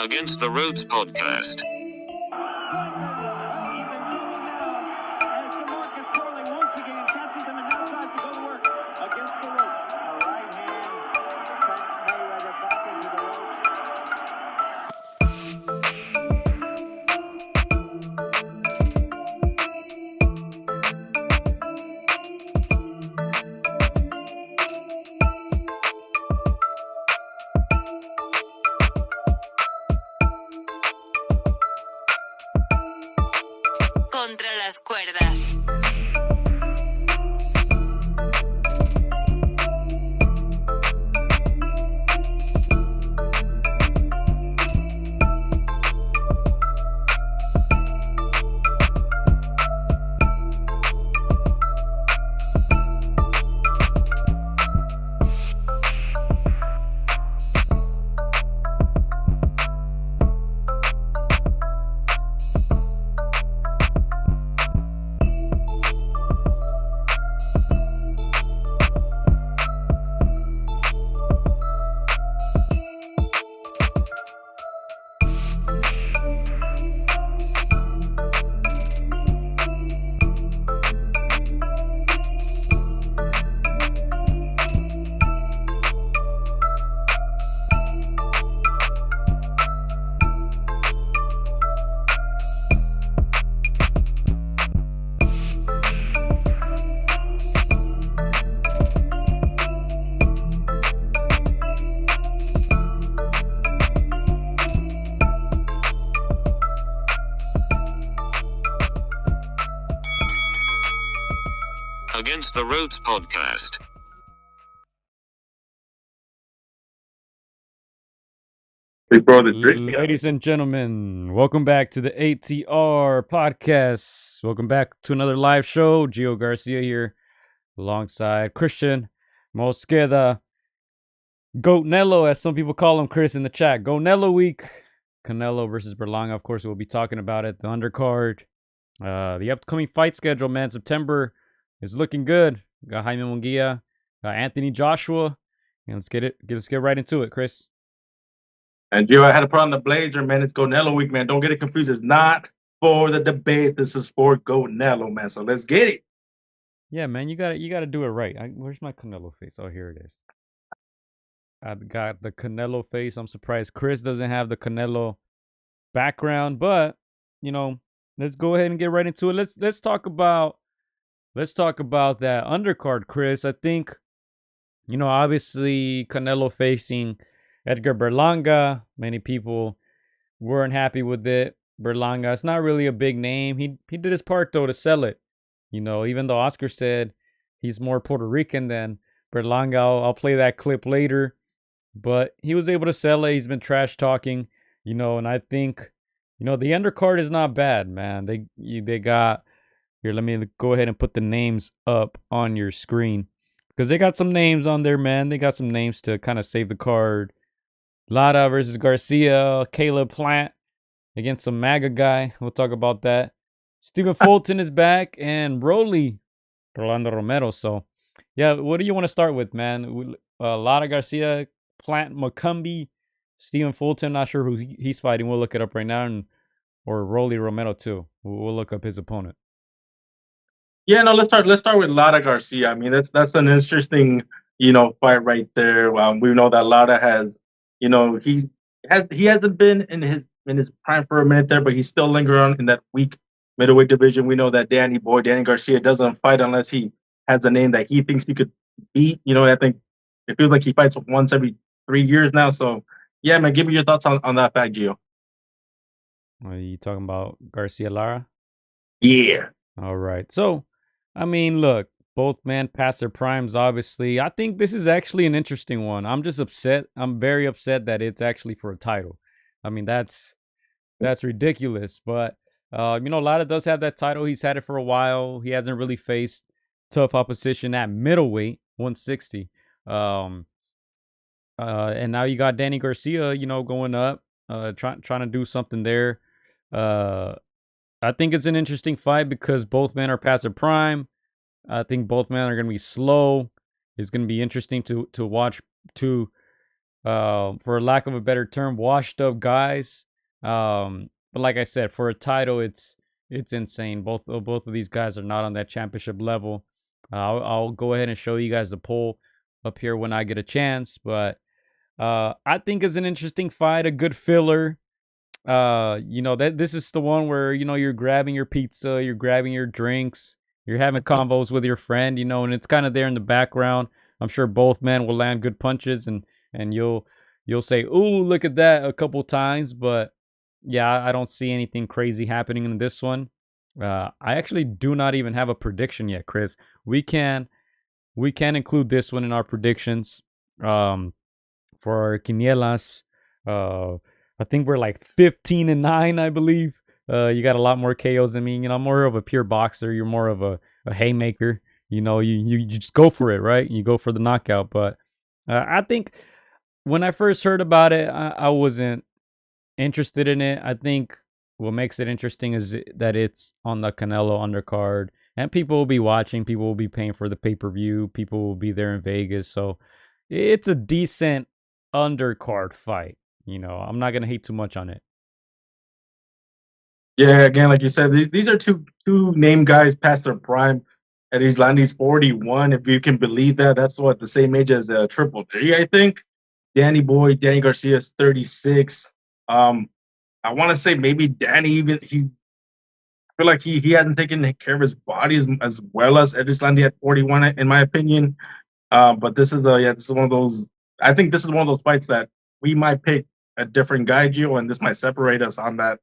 Against the Ropes podcast. Contra las cuerdas. Against the Ropes podcast. Ladies and gentlemen, welcome back to the AtR podcast. Welcome back to another live show. Gio Garcia here alongside Christian Mosqueda. Canelo, as some people call him, Chris, in the chat. Canelo week. Canelo versus Berlanga. Of course, we'll be talking about it. The undercard. The upcoming fight schedule, man. September is looking good. Got Jaime Munguia. Got Anthony Joshua. And let's get right into it, Chris. And Gio, I had to put on the blazer, man. It's Canelo week, man. Don't get it confused. It's not for the debate. This is for Canelo, man. So let's get it. Yeah, man. You gotta do it right. Where's my Canelo face? Oh, here it is. I've got the Canelo face. I'm surprised Chris doesn't have the Canelo background, but let's go ahead and get right into it. Let's talk about that undercard, Chris. I think, obviously Canelo facing Edgar Berlanga. Many people weren't happy with it. Berlanga, it's not really a big name. He did his part though to sell it. Even though Oscar said he's more Puerto Rican than Berlanga. I'll play that clip later. But he was able to sell it. He's been trash talking, and I think, the undercard is not bad, man. They got here. Let me go ahead and put the names up on your screen because they got some names on there, man. They got some names to kind of save the card. Lara versus Garcia, Caleb Plant against some MAGA guy. We'll talk about that. Stephen Fulton is back, and Rolando Romero. So, yeah, what do you want to start with, man? Lara Garcia, Plant, McCumby, Stephen Fulton. Not sure who he's fighting. We'll look it up right now, or Rolly Romero too. We'll look up his opponent. Yeah, no, let's start with Lara Garcia. I mean, that's an interesting, fight right there. We know that Lara has. He hasn't been in his prime for a minute there, but he's still lingering on in that weak middleweight division. We know that Danny Garcia doesn't fight unless he has a name that he thinks he could beat. I think it feels like he fights once every 3 years now. So yeah, man, give me your thoughts on that fact, Gio. Are you talking about Garcia Lara? Yeah. All right. So, I mean, look. Both men past their primes, obviously. I think this is actually an interesting one. I'm just upset. I'm very upset that it's actually for a title. I mean, that's ridiculous. But, Lara does have that title. He's had it for a while. He hasn't really faced tough opposition at middleweight, 160. And now you got Danny Garcia, going up, trying to do something there. I think it's an interesting fight because both men are past their prime. I think both men are going to be slow. It's going to be interesting to watch two for lack of a better term, washed up guys. But like I said, for a title, it's insane. Both of these guys are not on that championship level. I'll go ahead and show you guys the poll up here when I get a chance. But I think it's an interesting fight, a good filler. That this is the one where you're grabbing your pizza, you're grabbing your drinks, you're having combos with your friend, and it's kind of there in the background. I'm sure both men will land good punches, and you'll say, "Ooh, look at that," a couple times. But yeah, I don't see anything crazy happening in this one. I actually do not even have a prediction yet, Chris. We can include this one in our predictions. For our quinielas. I think we're like 15-9, I believe. You got a lot more KOs than me. I'm more of a pure boxer. You're more of a haymaker. You just go for it, right? You go for the knockout. But I think when I first heard about it, I wasn't interested in it. I think what makes it interesting is that it's on the Canelo undercard, and people will be watching. People will be paying for the pay-per-view. People will be there in Vegas. So it's a decent undercard fight. I'm not gonna hate too much on it. Yeah, again, like you said, these are two name guys past their prime. And Islandi's 41, if you can believe that. That's what the same age as Triple G, I think. Danny Garcia is 36. I want to say maybe Danny even I feel like he hasn't taken care of his body as well as Islandi at 41, in my opinion. But this is one of those. I think this is one of those fights that we might pick a different guy, Gio, and this might separate us on that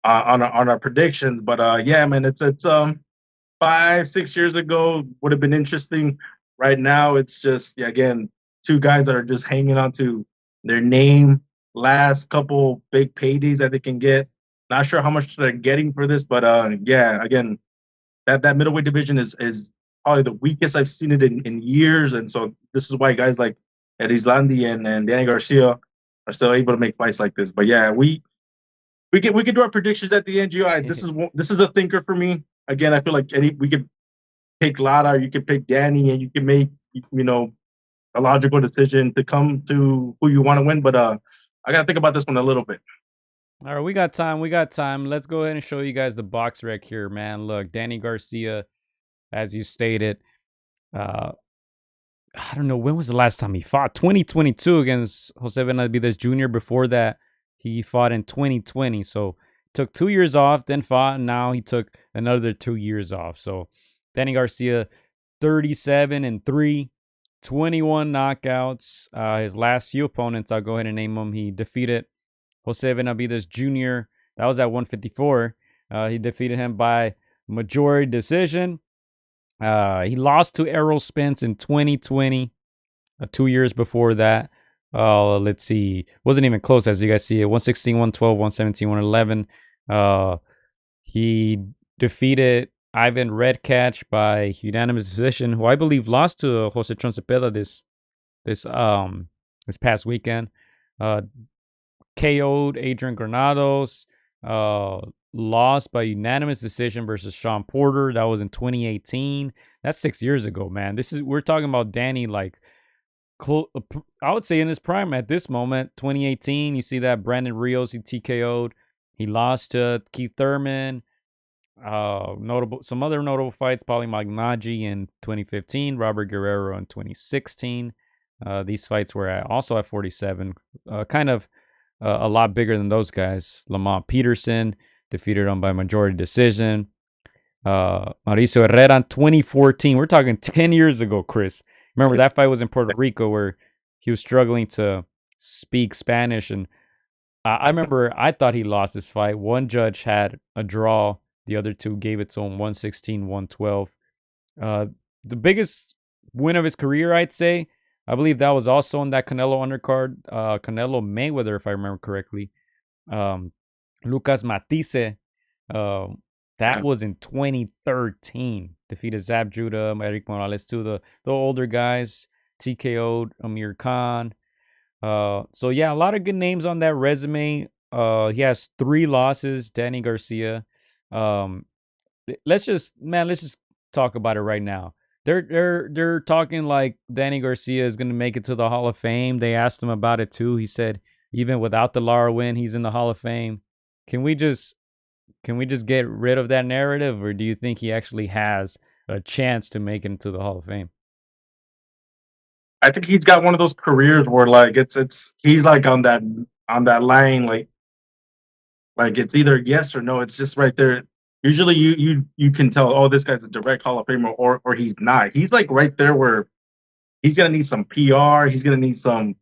on our predictions. But yeah, man, it's 5-6 years ago would have been interesting. Right now, it's just again two guys that are just hanging on to their name. Last couple big paydays that they can get. Not sure how much they're getting for this, but yeah, again, that middleweight division is probably the weakest I've seen it in years, and so this is why guys like Islandi and Danny Garcia are still able to make fights like this. But yeah, we could do our predictions at the end. Gio, this is a thinker for me. Again, I feel like we could pick Lara, or you could pick Danny, and you can make a logical decision to come to who you want to win. But I gotta think about this one a little bit. All right, we got time. Let's go ahead and show you guys the box rec here, man. Look, Danny Garcia, as you stated, I don't know, when was the last time he fought? 2022 against Jose Benavidez Jr. Before that, he fought in 2020. So took 2 years off, then fought, and now he took another 2 years off. So Danny Garcia, 37-3, 21 knockouts. His last few opponents, I'll go ahead and name them. He defeated Jose Benavidez Jr. That was at 154. He defeated him by majority decision. He lost to Errol Spence in 2020, 2 years before that. Let's see. Wasn't even close, as you guys see it. 116, 112, 117, 111. He defeated Ivan Redcatch by unanimous decision, who I believe lost to Jose Troncepeda this past weekend. KO'd Adrian Granados, lost by unanimous decision versus Sean Porter. That was in 2018. That's 6 years ago, man. We're talking about Danny, like, I would say in his prime at this moment. 2018, you see that Brandon Rios, he TKO'd. He lost to Keith Thurman. Some other notable fights: Paulie Malignaggi in 2015, Robert Guerrero in 2016. These fights were also at 47. Kind of a lot bigger than those guys. Lamont Peterson defeated him by majority decision. Mauricio Herrera in 2014. We're talking 10 years ago, Chris. Remember, that fight was in Puerto Rico where he was struggling to speak Spanish. And I remember I thought he lost this fight. One judge had a draw. The other two gave it to him, 116, 112. The biggest win of his career, I'd say. I believe that was also on that Canelo undercard. Canelo Mayweather, if I remember correctly. Lucas Matisse. That was in 2013. Defeated Zab Judah, Eric Morales, too. The older guys. TKO'd Amir Khan. So yeah, a lot of good names on that resume. He has 3 losses. Danny Garcia. Let's just talk about it right now. They're talking like Danny Garcia is gonna make it to the Hall of Fame. They asked him about it too. He said even without the Lara win, he's in the Hall of Fame. Can we just get rid of that narrative, or do you think he actually has a chance to make it into the Hall of Fame? I think he's got one of those careers where like it's he's like on that line like it's either yes or no. It's just right there. Usually you can tell, oh, this guy's a direct Hall of Famer or he's not. He's like right there where he's gonna need some PR. He's gonna need some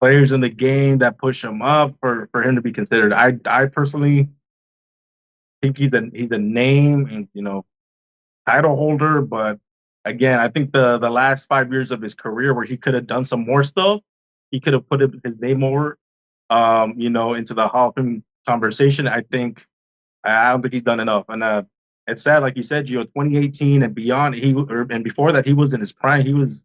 players in the game that push him up for him to be considered. I personally think he's a name and title holder, but again, I think the last 5 years of his career where he could have done some more stuff, he could have put his name more, into the Hall of Fame conversation. I don't think he's done enough, and it's sad, like you said, 2018 and beyond, and before that, he was in his prime. He was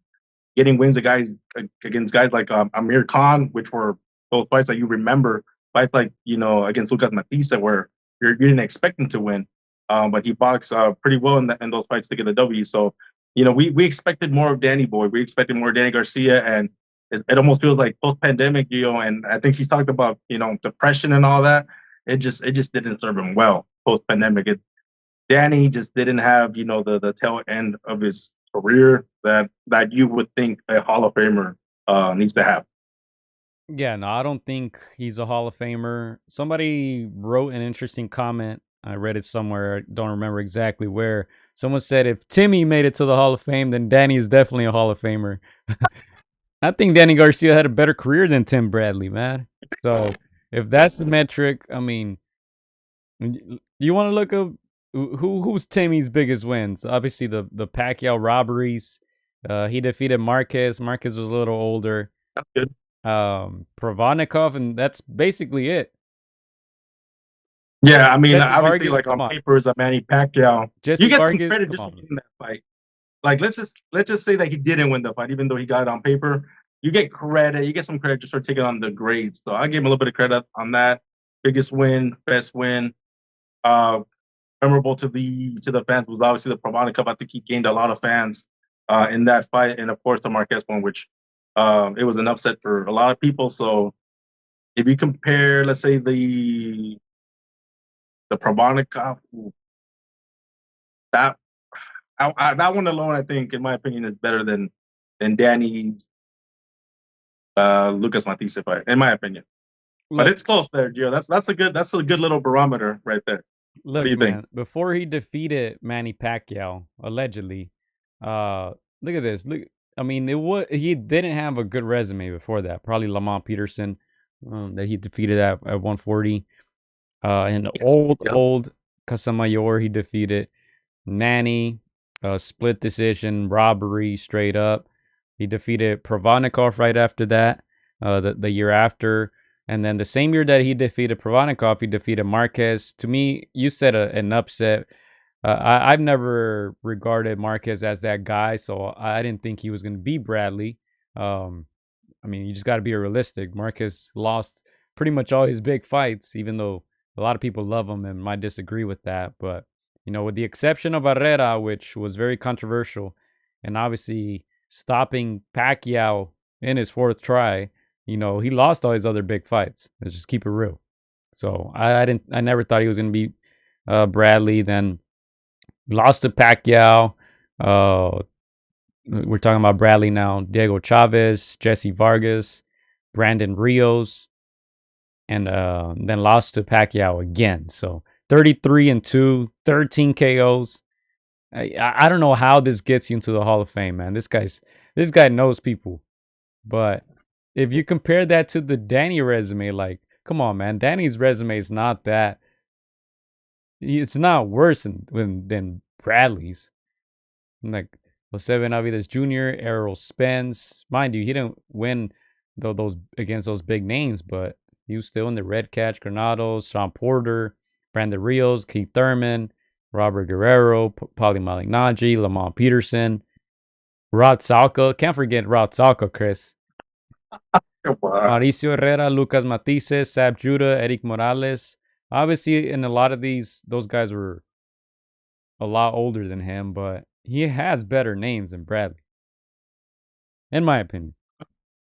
getting wins against guys like Amir Khan, which were those fights that you remember, fights like against Lucas Matisse, where you didn't expect him to win, but he boxed pretty well in those fights to get a W. So we expected more of Danny Boy, we expected more of Danny Garcia, and it almost feels like post pandemic, and I think he's talked about depression and all that. It just didn't serve him well post pandemic. Danny just didn't have the tail end of his career that you would think a Hall of Famer needs to have. Yeah, no, I don't think he's a Hall of Famer. Somebody wrote an interesting comment. I read it somewhere. I don't remember exactly where. Someone said if Timmy made it to the Hall of Fame, then Danny is definitely a Hall of Famer. I think Danny Garcia had a better career than Tim Bradley, man. So if that's the metric, I mean, you want to look up who's Timmy's biggest wins? Obviously, the Pacquiao robberies. He defeated Marquez. Marquez was a little older. That's good. Provodnikov, and that's basically it. Yeah, I mean, Jesse obviously, Vargas, like come on on. paper, is a Manny Pacquiao. Jesse You get some Vargas, credit come just for on. winning that fight. Like let's just say that he didn't win the fight, even though he got it on paper. You get credit. You get some credit just for taking on the grades. So I give him a little bit of credit on that. Biggest win, best win. Uh, Memorable to the fans was obviously the Provodnikov. I think he gained a lot of fans in that fight, and of course the Marquez one, which it was an upset for a lot of people. So if you compare, let's say the Provodnikov, that that one alone, I think, in my opinion, is better than Danny's Lucas Matisse fight, in my opinion. But Look, it's close there, Gio. That's a good little barometer right there. What do look, you think? man. Before he defeated Manny Pacquiao, allegedly, look at this. Look, I mean, he didn't have a good resume before that. Probably Lamont Peterson, that he defeated at 140. And Yep. old Casamayor, he defeated Manny, split decision, robbery, straight up. He defeated Provodnikov right after that, the year after. And then the same year that he defeated Provodnikov, he defeated Marquez. To me, you said an upset. I've never regarded Marquez as that guy, so I didn't think he was going to be Bradley. I mean, you just got to be realistic. Marquez lost pretty much all his big fights, even though a lot of people love him and might disagree with that. But, with the exception of Barrera, which was very controversial, and obviously stopping Pacquiao in his fourth try, he lost all his other big fights. Let's just keep it real. So I never thought he was going to be Bradley. Then lost to Pacquiao. We're talking about Bradley now. Diego Chavez, Jesse Vargas, Brandon Rios, and then lost to Pacquiao again. So 33-2, 13 KOs. I don't know how this gets you into the Hall of Fame, man. This guy knows people. But if you compare that to the Danny resume, like, come on, man. Danny's resume is not that. It's not worse than Bradley's. Like Jose Benavides Jr., Errol Spence. Mind you, he didn't win those against those big names, but he was still in the Red Catch, Granados, Sean Porter, Brandon Rios, Keith Thurman, Robert Guerrero, Paulie Malignaggi, Lamont Peterson, Rod Salka. Can't forget Rod Salka, Chris. Wow. Mauricio Herrera, Lucas Matisse, Sab Judah, Eric Morales. Obviously, in a lot of those guys were a lot older than him, but he has better names than Bradley, in my opinion.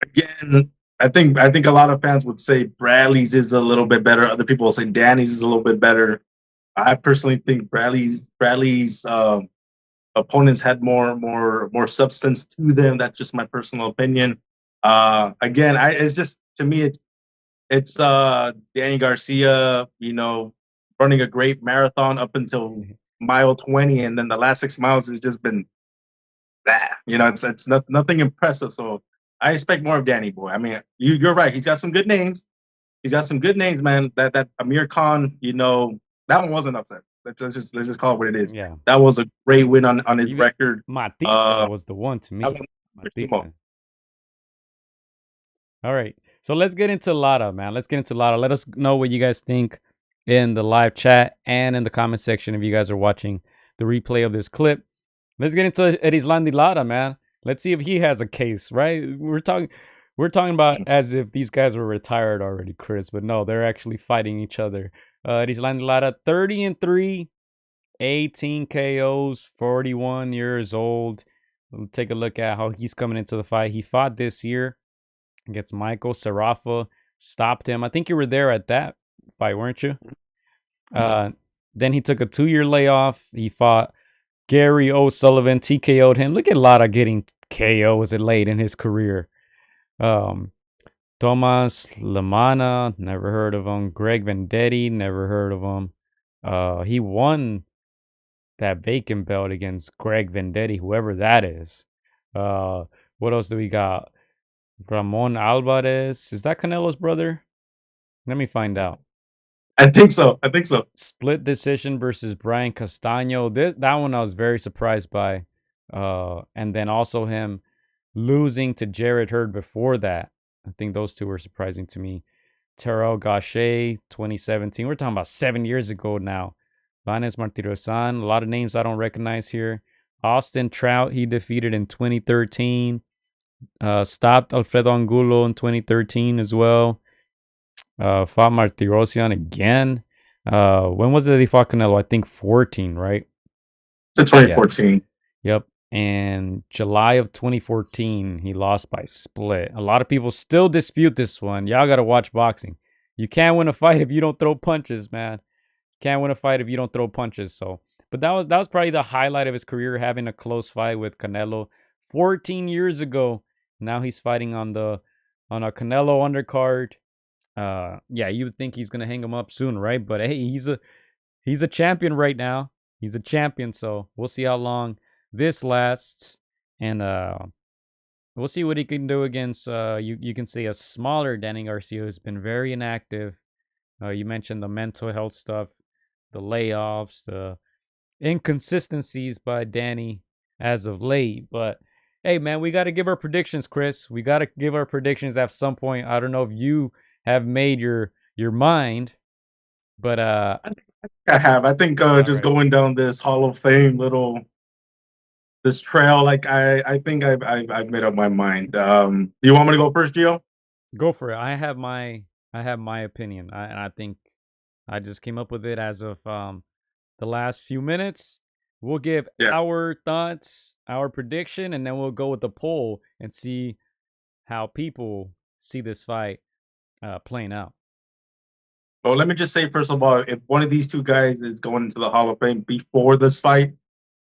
Again, I think a lot of fans would say Bradley's is a little bit better. Other people will say Danny's is a little bit better. I personally think Bradley's opponents had more substance to them. That's just my personal opinion. Again, it's just to me it's Danny Garcia, running a great marathon up until mile 20, and then the last 6 miles has just been that. It's nothing impressive. So I expect more of Danny Boy. I mean, you're right. He's got some good names. He's got some good names, man. That Amir Khan, that one wasn't upset. Let's just call it what it is. Yeah. That was a great win on his Even record. Matista was the one to me. Matista. All right. So let's get into Lara, man. Let's get into Lara. Let us know what you guys think in the live chat and in the comment section if you guys are watching the replay of this clip. Let's get into Erislandy Lara, man. Let's see if he has a case, right? We're talking about as if these guys were retired already, Chris, but no, they're actually fighting each other. Erislandy Lara, 30-3, 18 KOs, 41 years old. We'll take a look at how he's coming into the fight. He fought this year against Michael Sarafa, stopped him. I think you were there at that fight, weren't you? Then he took a 2-year layoff. He fought Gary O'Sullivan, TKO'd him. Look at Lara getting KOs late in his career. Tomas Lamana, never heard of him. Greg Vendetti, never heard of him. He won that vacant belt against Greg Vendetti, whoever that is. What else do we got? Ramon Alvarez. Is that Canelo's brother? Let me find out. I think so. Split decision versus Brian Castaño. That one I was very surprised by. And then also him losing to Jared Hurd before that. I think those two were surprising to me. Terrell Gaucher, 2017. We're talking about 7 years ago now. Vanes Martirosyan. A lot of names I don't recognize here. Austin Trout, he defeated in 2013. Stopped Alfredo Angulo in 2013 as well. Fought Martirosyan again. When was it he fought Canelo? I think 14, right? It's 2014. Yeah. Yep. And July of 2014, he lost by split. A lot of people still dispute this one. Y'all got to watch boxing. You can't win a fight if you don't throw punches, man. Can't win a fight if you don't throw punches. So, but that was probably the highlight of his career, having a close fight with Canelo 14 years ago. Now he's fighting on a Canelo undercard. Yeah, you would think he's gonna hang him up soon, right? But hey, he's a champion right now. He's a champion, so we'll see how long this lasts, and we'll see what he can do against. You can say a smaller Danny Garcia who's been very inactive. You mentioned the mental health stuff, the layoffs, the inconsistencies by Danny as of late, but hey, man, we got to give our predictions, Chris. We got to give our predictions at some point. I don't know if you have made your mind, but I have. I think just going down this Hall of Fame this trail, like I think I've made up my mind. Do you want me to go first, Gio? Go for it. I have my opinion, and I think I just came up with it as of the last few minutes. We'll give our thoughts, our prediction, and then we'll go with the poll and see how people see this fight playing out. Well, let me just say, first of all, if one of these two guys is going into the Hall of Fame before this fight,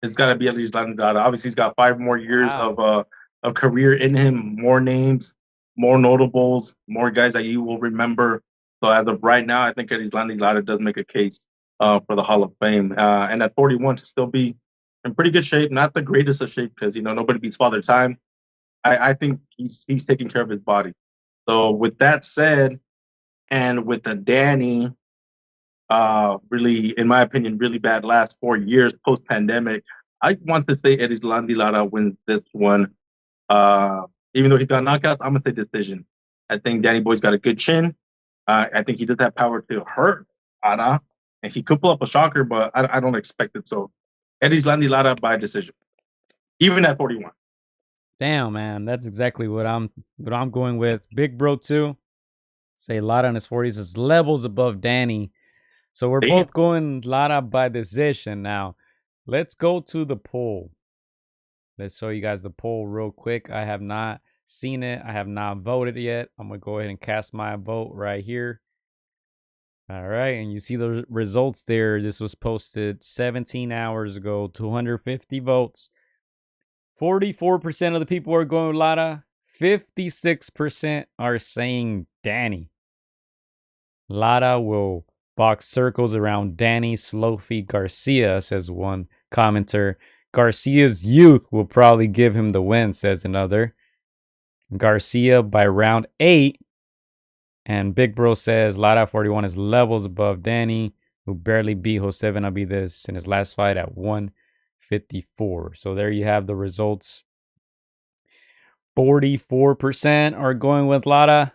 it's got to be at least Landada. Obviously, he's got 5 more years of career in him, more names, more notables, more guys that you will remember. So as of right now, I think Landada does make a case for the Hall of Fame. And at 41, to still be in pretty good shape, not the greatest of shape because, nobody beats Father Time. I think he's taking care of his body. So with that said, and with the Danny, really, in my opinion, really bad last 4 years post-pandemic, I want to say Erislandy Lara wins this one. Even though he's got knockouts, I'm going to say decision. I think Danny Boy's got a good chin. I think he does have power to hurt Lara. And he could pull up a shocker, but I don't expect it. So Erislandy Lara by decision, even at 41. Damn, man, that's exactly what I'm going with. Big Bro too. Say Lara in his 40s is levels above Danny. So we're both going Lara by decision now. Let's go to the poll. Let's show you guys the poll real quick. I have not seen it. I have not voted yet. I'm going to go ahead and cast my vote right here. All right, and you see the results there. This was posted 17 hours ago, 250 votes. 44% of the people are going with Lara. 56% are saying Danny. Lara will box circles around Danny Slowfeed Garcia, says one commenter. Garcia's youth will probably give him the win, says another. Garcia by round 8. And Big Bro says Lara 41 is levels above Danny, who barely beat Jose Benavides in his last fight at 154. So there you have the results. 44% are going with Lara.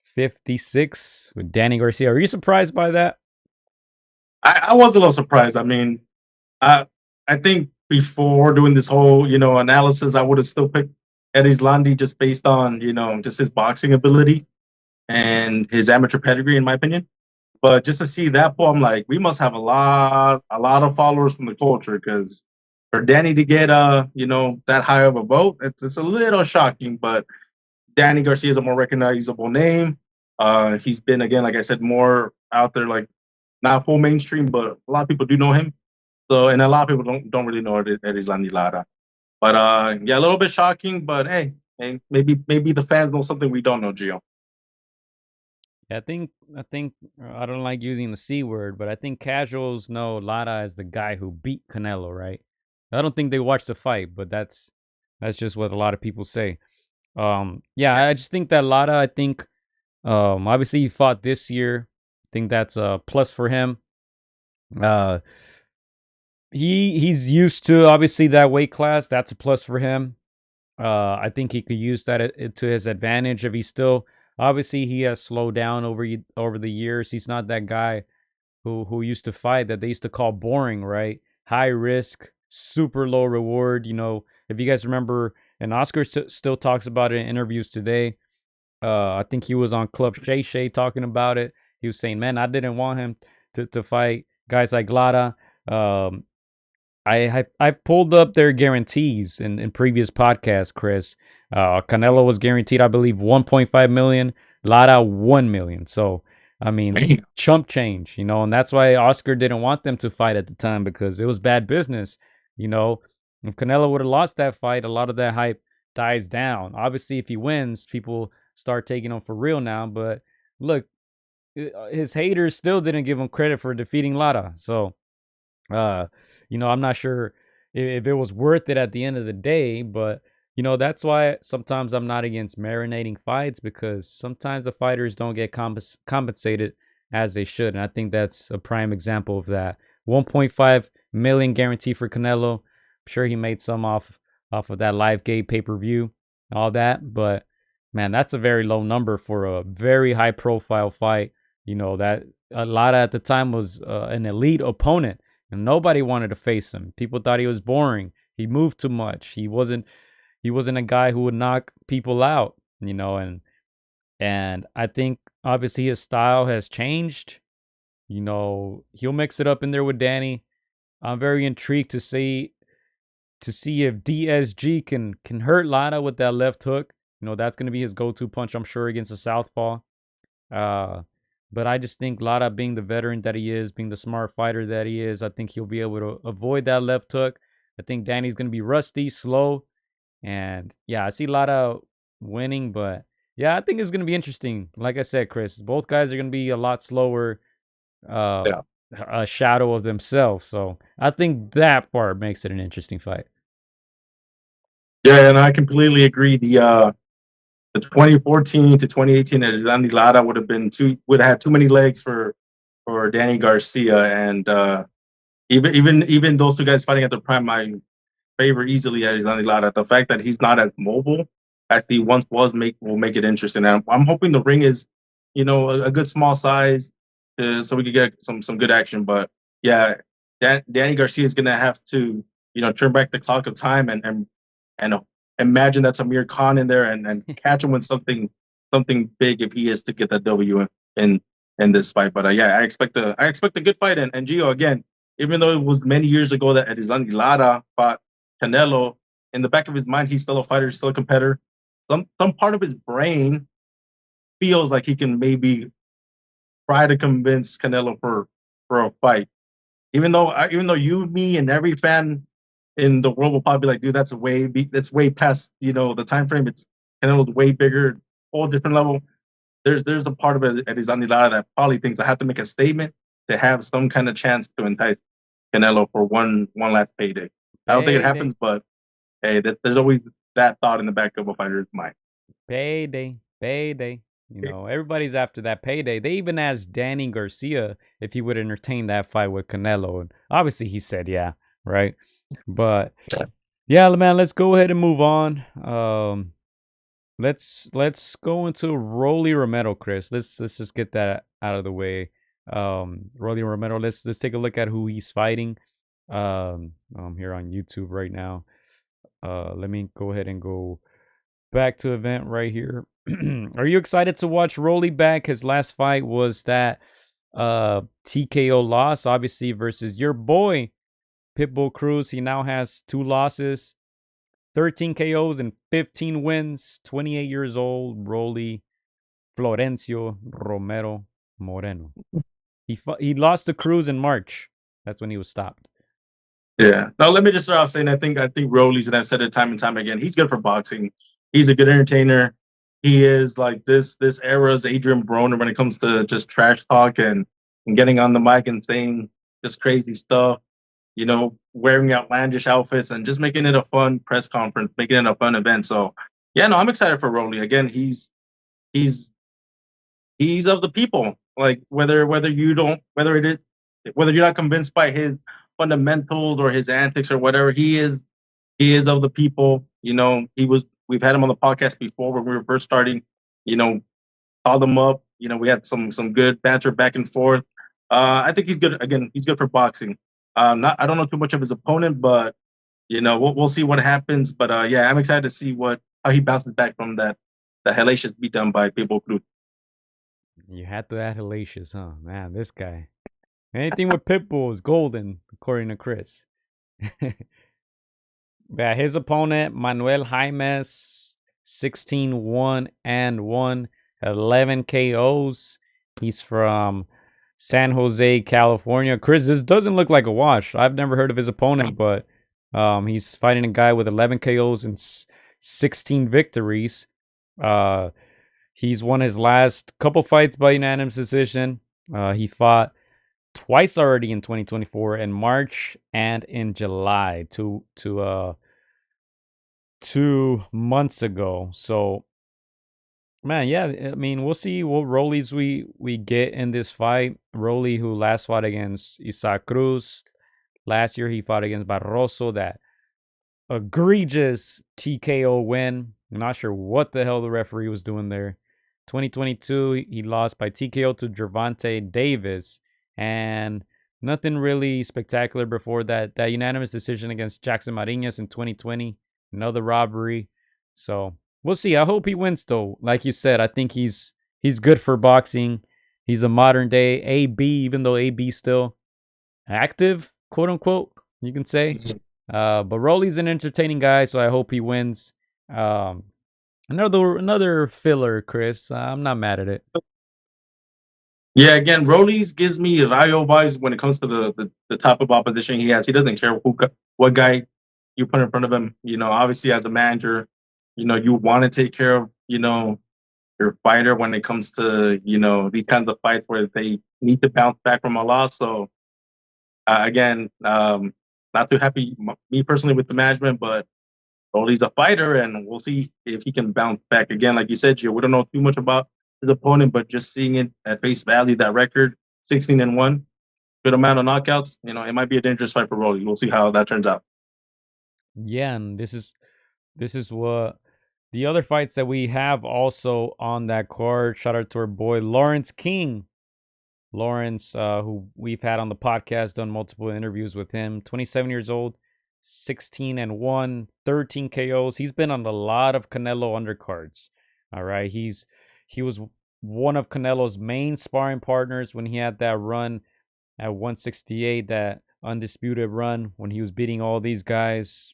56 with Danny Garcia. Are you surprised by that? I was a little surprised. I mean, I think before doing this whole analysis, I would have still picked Eddie Islandi just based on just his boxing ability and his amateur pedigree, in my opinion. But just to see that poll, I'm like, we must have a lot of followers from the culture, because for Danny to get that high of a vote, it's a little shocking. But Danny Garcia is a more recognizable name. He's been, again, like I said, more out there, like not full mainstream, but a lot of people do know him. So, and a lot of people don't really know Eddie Islandi Lara. But yeah, a little bit shocking. But hey, maybe the fans know something we don't know, Gio. I think I don't like using the C word, but I think casuals know Lara as the guy who beat Canelo, right? I don't think they watched the fight, but that's just what a lot of people say. Yeah, I just think that Lara, I think obviously he fought this year. I think that's a plus for him. He's used to obviously that weight class. That's a plus for him. I think he could use that to his advantage if he's still. Obviously, he has slowed down over the years. He's not that guy who used to fight that they used to call boring, right? High risk, super low reward. If you guys remember, and Oscar still talks about it in interviews today. I think he was on Club Shay Shay talking about it. He was saying, man, I didn't want him to fight guys like Lara. I've pulled up their guarantees in previous podcasts, Chris. Canelo was guaranteed, I believe, 1.5 million. Lara 1 million. So, I mean, chump change, and that's why Oscar didn't want them to fight at the time, because it was bad business. If Canelo would have lost that fight, a lot of that hype dies down. Obviously, if he wins, people start taking him for real now. But look, his haters still didn't give him credit for defeating Lara. So, I'm not sure if it was worth it at the end of the day, but that's why sometimes I'm not against marinating fights, because sometimes the fighters don't get compensated as they should. And I think that's a prime example of that. 1.5 million guarantee for Canelo. I'm sure he made some off of that Live Gate pay-per-view, all that. But man, that's a very low number for a very high profile fight. That Lara at the time was an elite opponent. And nobody wanted to face him. People thought he was boring. He moved too much. He wasn't a guy who would knock people out, and I think obviously his style has changed. He'll mix it up in there with Danny. I'm very intrigued to see if DSG can hurt Lara with that left hook. That's going to be his go-to punch, I'm sure, against a southpaw. But I just think Lara, being the veteran that he is, being the smart fighter that he is, I think he'll be able to avoid that left hook. I think Danny's going to be rusty, slow. And yeah, I see Lara winning. But yeah, I think it's going to be interesting. Like I said, Chris, both guys are going to be a lot slower, a shadow of themselves. So I think that part makes it an interesting fight. Yeah, and I completely agree. The 2014 to 2018 at Islandi Lara would have had too many legs for Danny Garcia, and even those two guys fighting at the prime, I favor easily at Islandi Lara. The fact that he's not as mobile as he once was will make it interesting. And I'm hoping the ring is a good small size, so we could get some good action. But yeah, Danny Garcia is gonna have to turn back the clock of time and imagine that's Amir Khan in there and catch him with something big if he is to get that W in this fight. But yeah, I expect a good fight. And Gio, again, even though it was many years ago that Islandi Lara fought Canelo, in the back of his mind, he's still a fighter, still a competitor. Some part of his brain feels like he can maybe try to convince Canelo for a fight. Even though you, me, and every fan in the world will probably be like, dude, that's way past the time frame. It's Canelo's way bigger, whole different level. There's a part of it at his Lara that probably thinks I have to make a statement to have some kind of chance to entice Canelo for one last payday. I don't think it happens, but hey, there's always that thought in the back of a fighter's mind. Payday. Everybody's after that payday. They even asked Danny Garcia if he would entertain that fight with Canelo, and obviously he said yeah, right? But yeah, man, let's go ahead and move on. Let's go into Rolly Romero, Chris. Let's just get that out of the way. Rolly Romero. Let's take a look at who he's fighting. I'm here on YouTube right now. Let me go ahead and go back to event right here. Are you excited to watch Rolly back? His last fight was that TKO loss, obviously, versus your boy Pitbull Cruz. He now has 2 losses, 13 KOs and 15 wins. 28 years old, Rolly Florencio Romero Moreno. He lost to Cruz in March. That's when he was stopped. Yeah. Now let me just start off saying I think Rolly's, and I've said it time and time again, he's good for boxing. He's a good entertainer. He is like this era's Adrian Broner when it comes to just trash talk and getting on the mic and saying just crazy stuff, wearing outlandish outfits and just making it a fun press conference, making it a fun event. So yeah, no, I'm excited for Rolly. Again, he's of the people. Like whether you're not convinced by his fundamentals or his antics or whatever, he is of the people. We've had him on the podcast before when we were first starting, called him up. We had some good banter back and forth. I think he's good. Again, he's good for boxing. I don't know too much of his opponent, but we'll see what happens. But yeah, I'm excited to see how he bounces back from that hellacious beatdown by Pitbull Cruz. You had to add hellacious, huh? Man, this guy. Anything with Pitbull is golden, according to Chris. Yeah, his opponent, Manuel Jaimes, 16-1-1, 11 KOs. He's from San Jose, California. Chris, this doesn't look like a wash. I've never heard of his opponent, but he's fighting a guy with 11 KOs and 16 victories. He's won his last couple fights by unanimous decision. He fought twice already in 2024, in March and in July, 2 months ago. So man, yeah, I mean, we'll see what Rollies we get in this fight. Rolly, who last fought against Isaac Cruz. Last year he fought against Barroso, that egregious TKO win. I'm not sure what the hell the referee was doing there. 2022, he lost by TKO to Gervonta Davis. And nothing really spectacular before that. That unanimous decision against Jackson Mariñas in 2020. Another robbery. So we'll see. I hope he wins, though. Like you said, I think he's good for boxing. He's a modern day AB, even though AB still active, quote unquote, you can say. But Rolly's an entertaining guy, so I hope he wins. Another filler, Chris. I'm not mad at it. Yeah, again, Rollies gives me Rayo vibes when it comes to the type of opposition he has. He doesn't care what guy you put in front of him. Obviously as a manager, you want to take care of, your fighter when it comes to, these kinds of fights where they need to bounce back from a loss. So again, not too happy, me personally, with the management, but Rolly's a fighter, and we'll see if he can bounce back. Again, like you said, Gio, we don't know too much about his opponent, but just seeing it at face value, that record, 16-1, good amount of knockouts, it might be a dangerous fight for Rolly. We'll see how that turns out. Yeah, and this is what the other fights that we have also on that card. Shout out to our boy Lawrence King. Lawrence, who we've had on the podcast, done multiple interviews with him. 27 years old, 16-1, 13 KOs. He's been on a lot of Canelo undercards. All right, he was one of Canelo's main sparring partners when he had that run at 168, that undisputed run when he was beating all these guys.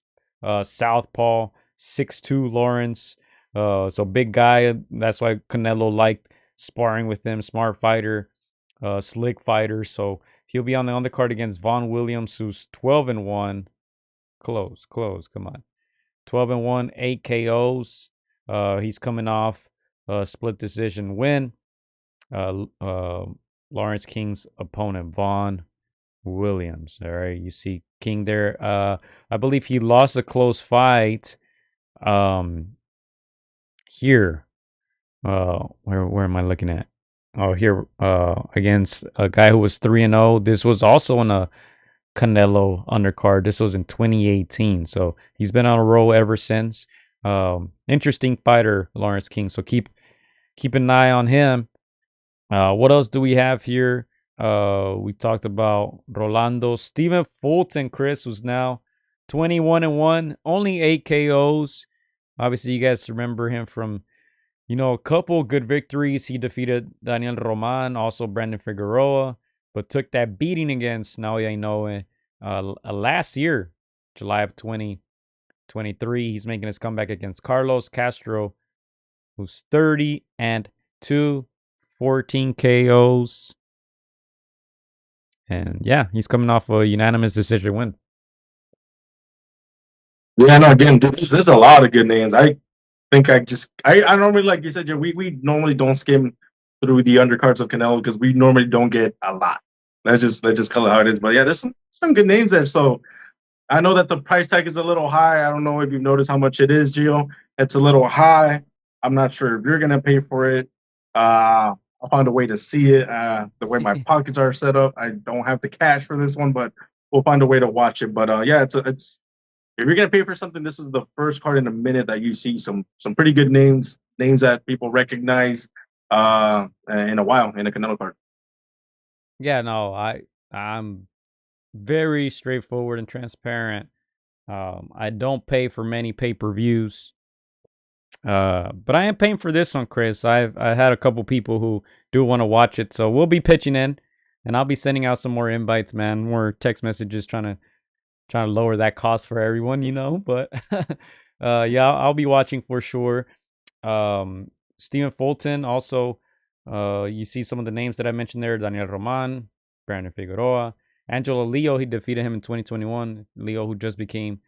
southpaw, 6'2" Lawrence. So big guy. That's why Canelo liked sparring with him. Smart fighter, slick fighter. So he'll be on the undercard against Vaughn Williams, who's 12-1. Close. Come on. 12-1, 8 KOs. He's coming off a split decision win. Lawrence King's opponent, Vaughn Williams. All right, you see King there. I believe he lost a close fight. Here. Where am I looking at? Oh, here. Against a guy who was 3-0. This was also in a Canelo undercard. This was in 2018. So he's been on a roll ever since. Interesting fighter, Lawrence King. So keep an eye on him. What else do we have here? We talked about Rolando. Stephen Fulton, Chris, who's now 21-1, only 8 KOs. Obviously, you guys remember him from, a couple good victories. He defeated Daniel Roman, also Brandon Figueroa, but took that beating against Naoya Inoue last year, July of 2023. He's making his comeback against Carlos Castro, who's 30-2, 14 KOs. And yeah, he's coming off a unanimous decision win. Yeah, no, again, there's a lot of good names. I think I normally, like you said, we normally don't skim through the undercards of Canelo because we normally don't get a lot. Let's just call it how it is. But yeah, there's some good names there. So I know that the price tag is a little high. I don't know if you've noticed how much it is, Gio. It's a little high. I'm not sure if you're gonna pay for it. I'll find a way to see it. The way my pockets are set up, I don't have the cash for this one, but we'll find a way to watch it. But yeah, it's if you're gonna pay for something, this is the first card in a minute that you see some pretty good names that people recognize in a while in a Canelo card. Yeah, no, I'm very straightforward and transparent. I don't pay for many pay-per-views. But I am paying for this one, Chris. I had a couple people who do want to watch it, so we'll be pitching in, and I'll be sending out some more invites, man, more text messages, trying to lower that cost for everyone, But yeah, I'll be watching for sure. Stephen Fulton also. You see some of the names that I mentioned there: Daniel Roman, Brandon Figueroa, Angelo Leo. He defeated him in 2021. Leo, who just became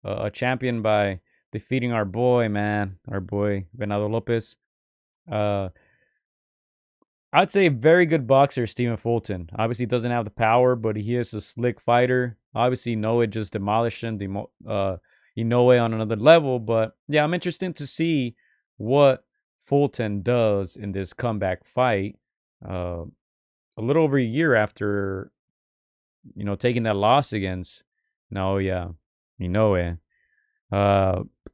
a champion by defeating our boy Venado Lopez. I'd say a very good boxer, Stephen Fulton. Obviously, doesn't have the power, but he is a slick fighter. Obviously, Inoue just demolished him. Inoue on another level. But yeah, I'm interested to see what Fulton does in this comeback fight. A little over a year after, taking that loss against Inoue.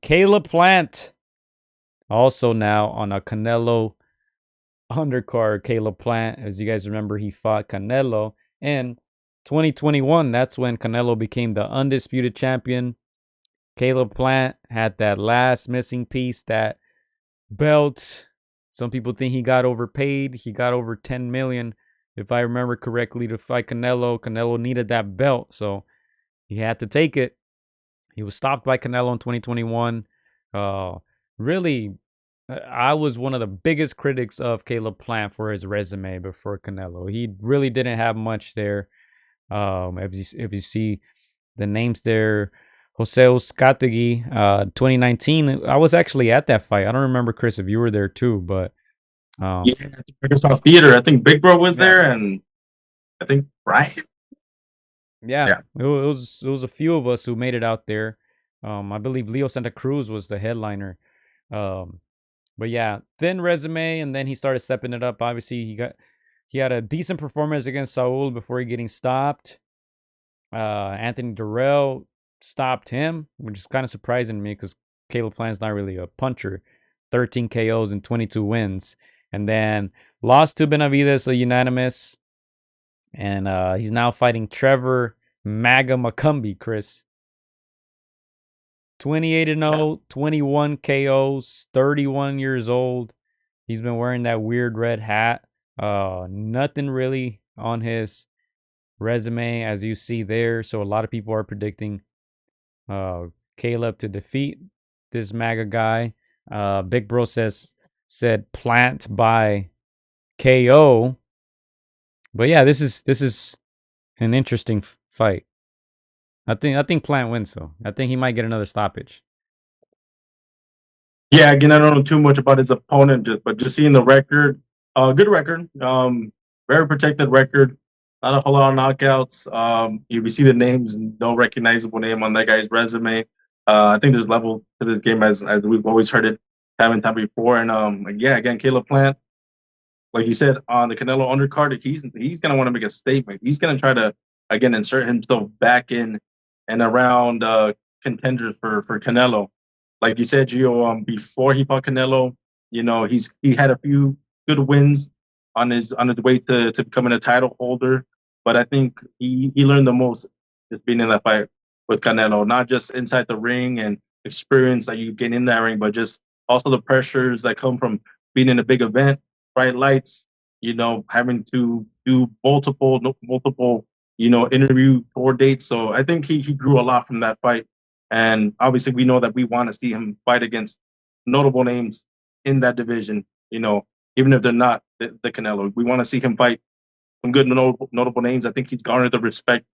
Caleb Plant, also now on a Canelo undercard. Caleb Plant, as you guys remember, he fought Canelo in 2021. That's when Canelo became the undisputed champion. Caleb Plant had that last missing piece, that belt. Some people think he got overpaid. He got over 10 million, if I remember correctly, to fight Canelo. Canelo needed that belt, so he had to take it. He was stopped by Canelo in 2021. Really, I was one of the biggest critics of Caleb Plant for his resume before Canelo. He really didn't have much there. If you see the names there, Jose Uzcategui, 2019. I was actually at that fight. I don't remember, Chris, if you were there too, but Yeah, it's Microsoft Theater. I think Big Bro was there, and I think Brian. Yeah. It was a few of us who made it out there. I believe Leo Santa Cruz was the headliner. But yeah, thin resume, and then he started stepping it up. Obviously, he had a decent performance against Saul before getting stopped. Anthony Durrell stopped him, which is kind of surprising to me because Caleb Plant's not really a puncher. 13 KOs and 22 wins. And then lost to Benavides, a unanimous. And he's now fighting Trevor Maga McCumby, Chris. 28-0, 21 KOs, 31 years old. He's been wearing that weird red hat. Nothing really on his resume, as you see there. So a lot of people are predicting Caleb to defeat this MAGA guy. Big Bro said Plant by KO. But yeah, this is an interesting fight. I think Plant wins though. I think he might get another stoppage. Yeah, again, I don't know too much about his opponent, but just seeing the record, good record, very protected record, not a whole lot of knockouts. You see the names, no recognizable name on that guy's resume. I think there's level to this game as we've always heard it time and time before. And yeah, again, Caleb Plant, like you said on the Canelo undercard, he's gonna want to make a statement. He's gonna try to again insert himself back in and around contenders for Canelo. Like you said, Gio, before he fought Canelo, he had a few good wins on his way to becoming a title holder. But I think he learned the most just being in that fight with Canelo, not just inside the ring and experience that you get in that ring, but just also the pressures that come from being in a big event, bright lights, having to do multiple, interview tour dates. So I think he grew a lot from that fight. And obviously, we know that we want to see him fight against notable names in that division, even if they're not the Canelo. We want to see him fight some good notable names. I think he's garnered the respect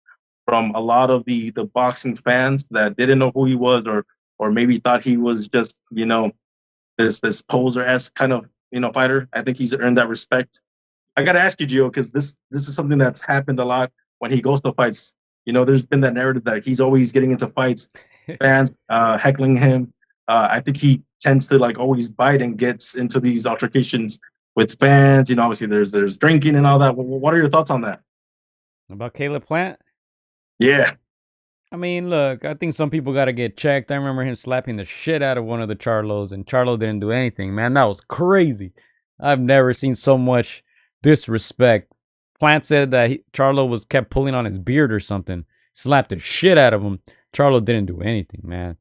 from a lot of the boxing fans that didn't know who he was or maybe thought he was just, this poser-esque kind of, fighter. I think he's earned that respect. I got to ask you, Gio, because this is something that's happened a lot when he goes to fights. There's been that narrative that he's always getting into fights, fans heckling him. I think he tends to always bite and gets into these altercations with fans. Obviously there's drinking and all that. What are your thoughts on that? About Caleb Plant? Yeah. I mean, look, I think some people got to get checked. I remember him slapping the shit out of one of the Charlos, and Charlo didn't do anything. Man, that was crazy. I've never seen so much disrespect. Plant said that Charlo kept pulling on his beard or something. Slapped the shit out of him. Charlo didn't do anything, man.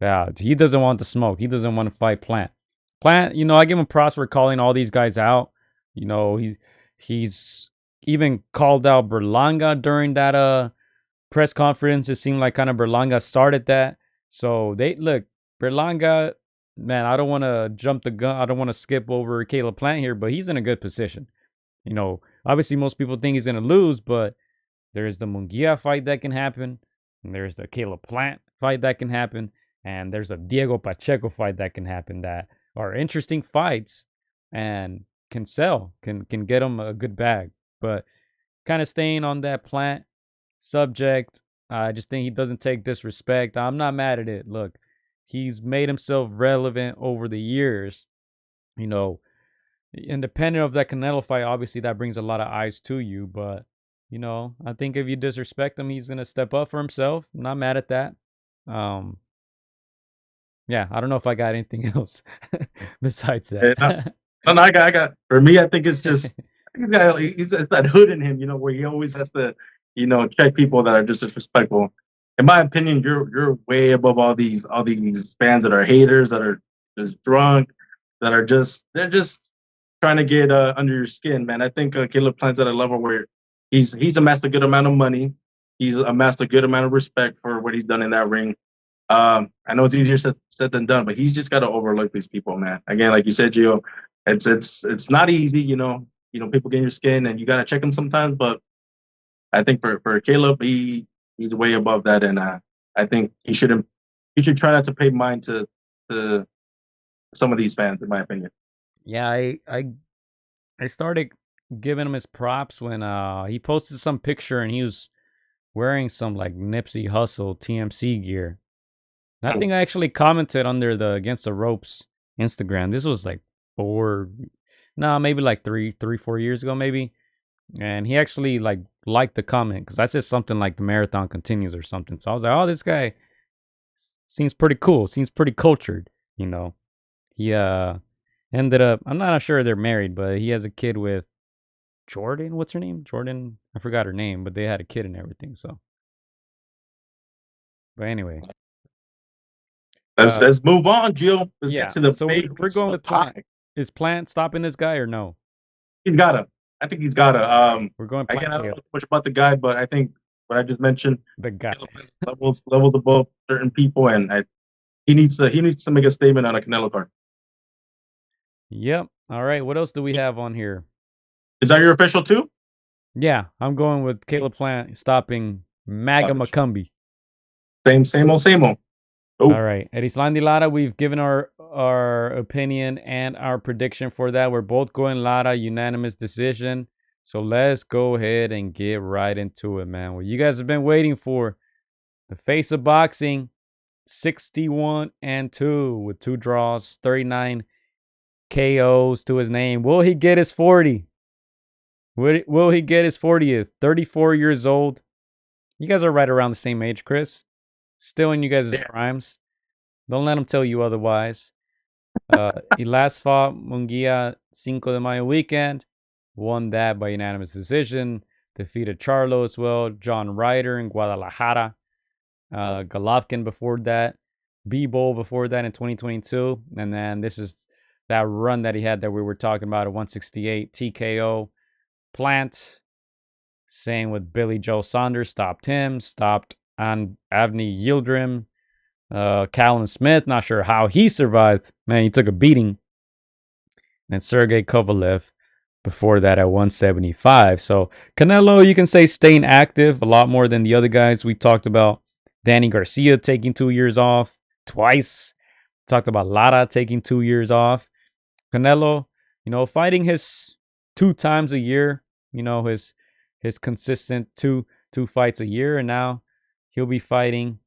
Yeah, he doesn't want to smoke. He doesn't want to fight Plant. Plant, I give him props for calling all these guys out. He's even called out Berlanga during that press conference. It seemed like kind of Berlanga started that. So Berlanga, man, I don't want to jump the gun. I don't want to skip over Caleb Plant here, but he's in a good position. Obviously most people think he's going to lose, but there's the Munguia fight that can happen. And there's the Caleb Plant fight that can happen. And there's a Diego Pacheco fight that can happen that are interesting fights and can sell, can get him a good bag. But kind of staying on that Plant subject, I just think he doesn't take disrespect. I'm not mad at it. Look, he's made himself relevant over the years. Independent of that Canelo fight, obviously that brings a lot of eyes to you. But, I think if you disrespect him, he's going to step up for himself. I'm not mad at that. Yeah, I don't know if I got anything else besides that. No, I got. For me, I think it's just he's that hood in him, where he always has to, check people that are just disrespectful. In my opinion, you're way above all these fans that are haters, that are just drunk, that are they're just trying to get under your skin, man. I think Caleb Plant's at a level where he's amassed a good amount of money. He's amassed a good amount of respect for what he's done in that ring. I know it's easier said than done, but he's just got to overlook these people, man. Again, like you said, Gio, it's not easy, people get in your skin and you got to check them sometimes. But I think for Caleb, he's way above that, and I think he should try not to pay mind to some of these fans, in my opinion. Yeah, I started giving him his props when he posted some picture and he was wearing some Nipsey Hussle TMC gear. And I think I actually commented under the Against the Ropes Instagram. This was maybe 4 years ago, maybe. And he actually liked the comment because I said something like the marathon continues or something. So I was like, oh, this guy seems pretty cool. Seems pretty cultured, He ended up, I'm not sure they're married, but he has a kid with Jordan. What's her name? Jordan. I forgot her name, but they had a kid and everything. So, but anyway. Let's move on, Gio. Let's get to the so we're going with Plant. Is Plant stopping this guy or no? He's got to. I think he's got to. We're going Plant. I don't know much about the guy, but I think what I just mentioned. The guy. Levels above certain people, and he needs to make a statement on a Canelo card. Yep. All right. What else do we have on here? Is that your official too? Yeah, I'm going with Caleb Plant stopping Maga McCumby. Same old. Oh. All right. At Islandi Lara, we've given our opinion and our prediction for that. We're both going Lara, unanimous decision. So let's go ahead and get right into it, man. What you guys have been waiting for. The face of boxing, 61-2 with 2 draws, 39 KOs to his name. Will he get his 40? Will he get his 40th? 34 years old. You guys are right around the same age, Chris. Still in you guys' primes. Don't let him tell you otherwise. He last fought Munguia Cinco de Mayo weekend. Won that by unanimous decision. Defeated Charlo as well. John Ryder in Guadalajara. Golovkin before that. B-Bowl before that in 2022. And then this is that run that he had that we were talking about at 168. TKO. Plant. Same with Billy Joe Saunders. Stopped him. Stopped Avni Yildirim. Callum Smith, not sure how he survived. Man, he took a beating. And Sergey Kovalev before that at 175. So Canelo, you can say staying active a lot more than the other guys we talked about. Danny Garcia taking 2 years off twice. Talked about Lara taking 2 years off. Canelo, fighting his 2 times a year. His consistent two fights a year, and now he'll be fighting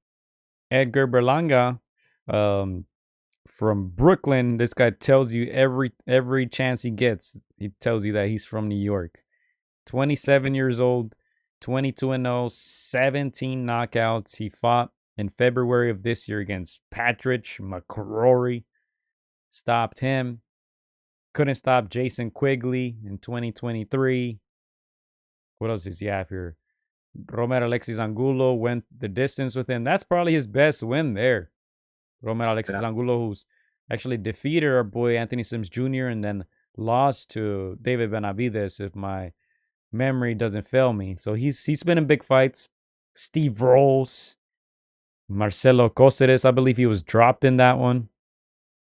Edgar Berlanga from Brooklyn. This guy tells you every chance he gets, he tells you that he's from New York. 27 years old, 22-0, 17 knockouts. He fought in February of this year against Patrick McCrory. Stopped him. Couldn't stop Jason Quigley in 2023. What else does he have here? Romero Alexis Angulo went the distance with him. That's probably his best win there. Romero Alexis Angulo, who's actually defeated our boy Anthony Sims Jr. and then lost to David Benavidez, if my memory doesn't fail me. So he's been in big fights. Steve Rolls, Marcelo Coceres, I believe he was dropped in that one.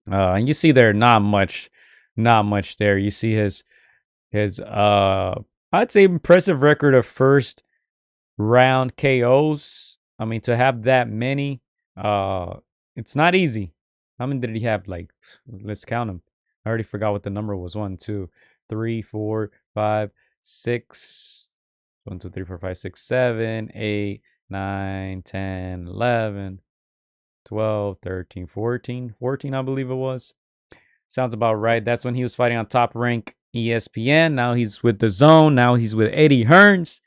And you see there not much there. You see his I'd say impressive record of first round KOs. I mean, to have that many, it's not easy. How many did he have? Like, let's count them. I already forgot what the number was. 1, 2, 3, 4, 5, 6. 1, 2, 3, 4, 5, 6, 7, 8, 9, 10, 11, 12, 13, 14. 14, I believe it was. Sounds about right. That's when he was fighting on Top Rank ESPN. Now he's with the Zone. Now he's with Eddie Hearns.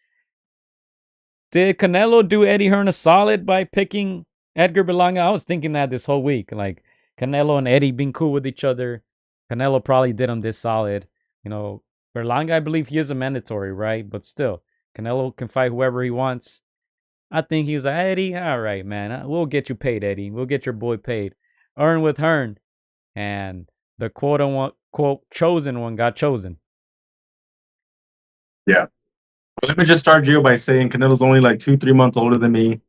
Did Canelo do Eddie Hearn a solid by picking Edgar Berlanga? I was thinking that this whole week. Like, Canelo and Eddie being cool with each other. Canelo probably did him this solid. Berlanga, I believe he is a mandatory, right? But still, Canelo can fight whoever he wants. I think he was like, Eddie, all right, man. We'll get you paid, Eddie. We'll get your boy paid. Earn with Hearn. And the quote-unquote chosen one got chosen. Yeah. Let me just start, Gio, by saying Canelo's only like 2-3 months older than me.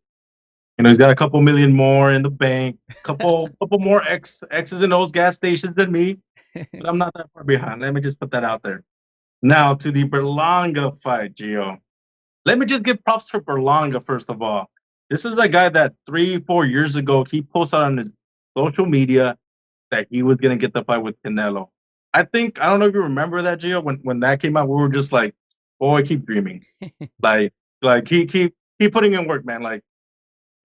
He's got a couple million more in the bank, couple more X's and O's gas stations than me. But I'm not that far behind. Let me just put that out there. Now to the Berlanga fight, Gio. Let me just give props for Berlanga first of all. This is the guy that 3-4 years ago he posted on his social media that he was gonna get the fight with Canelo. I don't know if you remember that, Gio. When that came out, we were just like, boy, keep dreaming. like keep putting in work, man. Like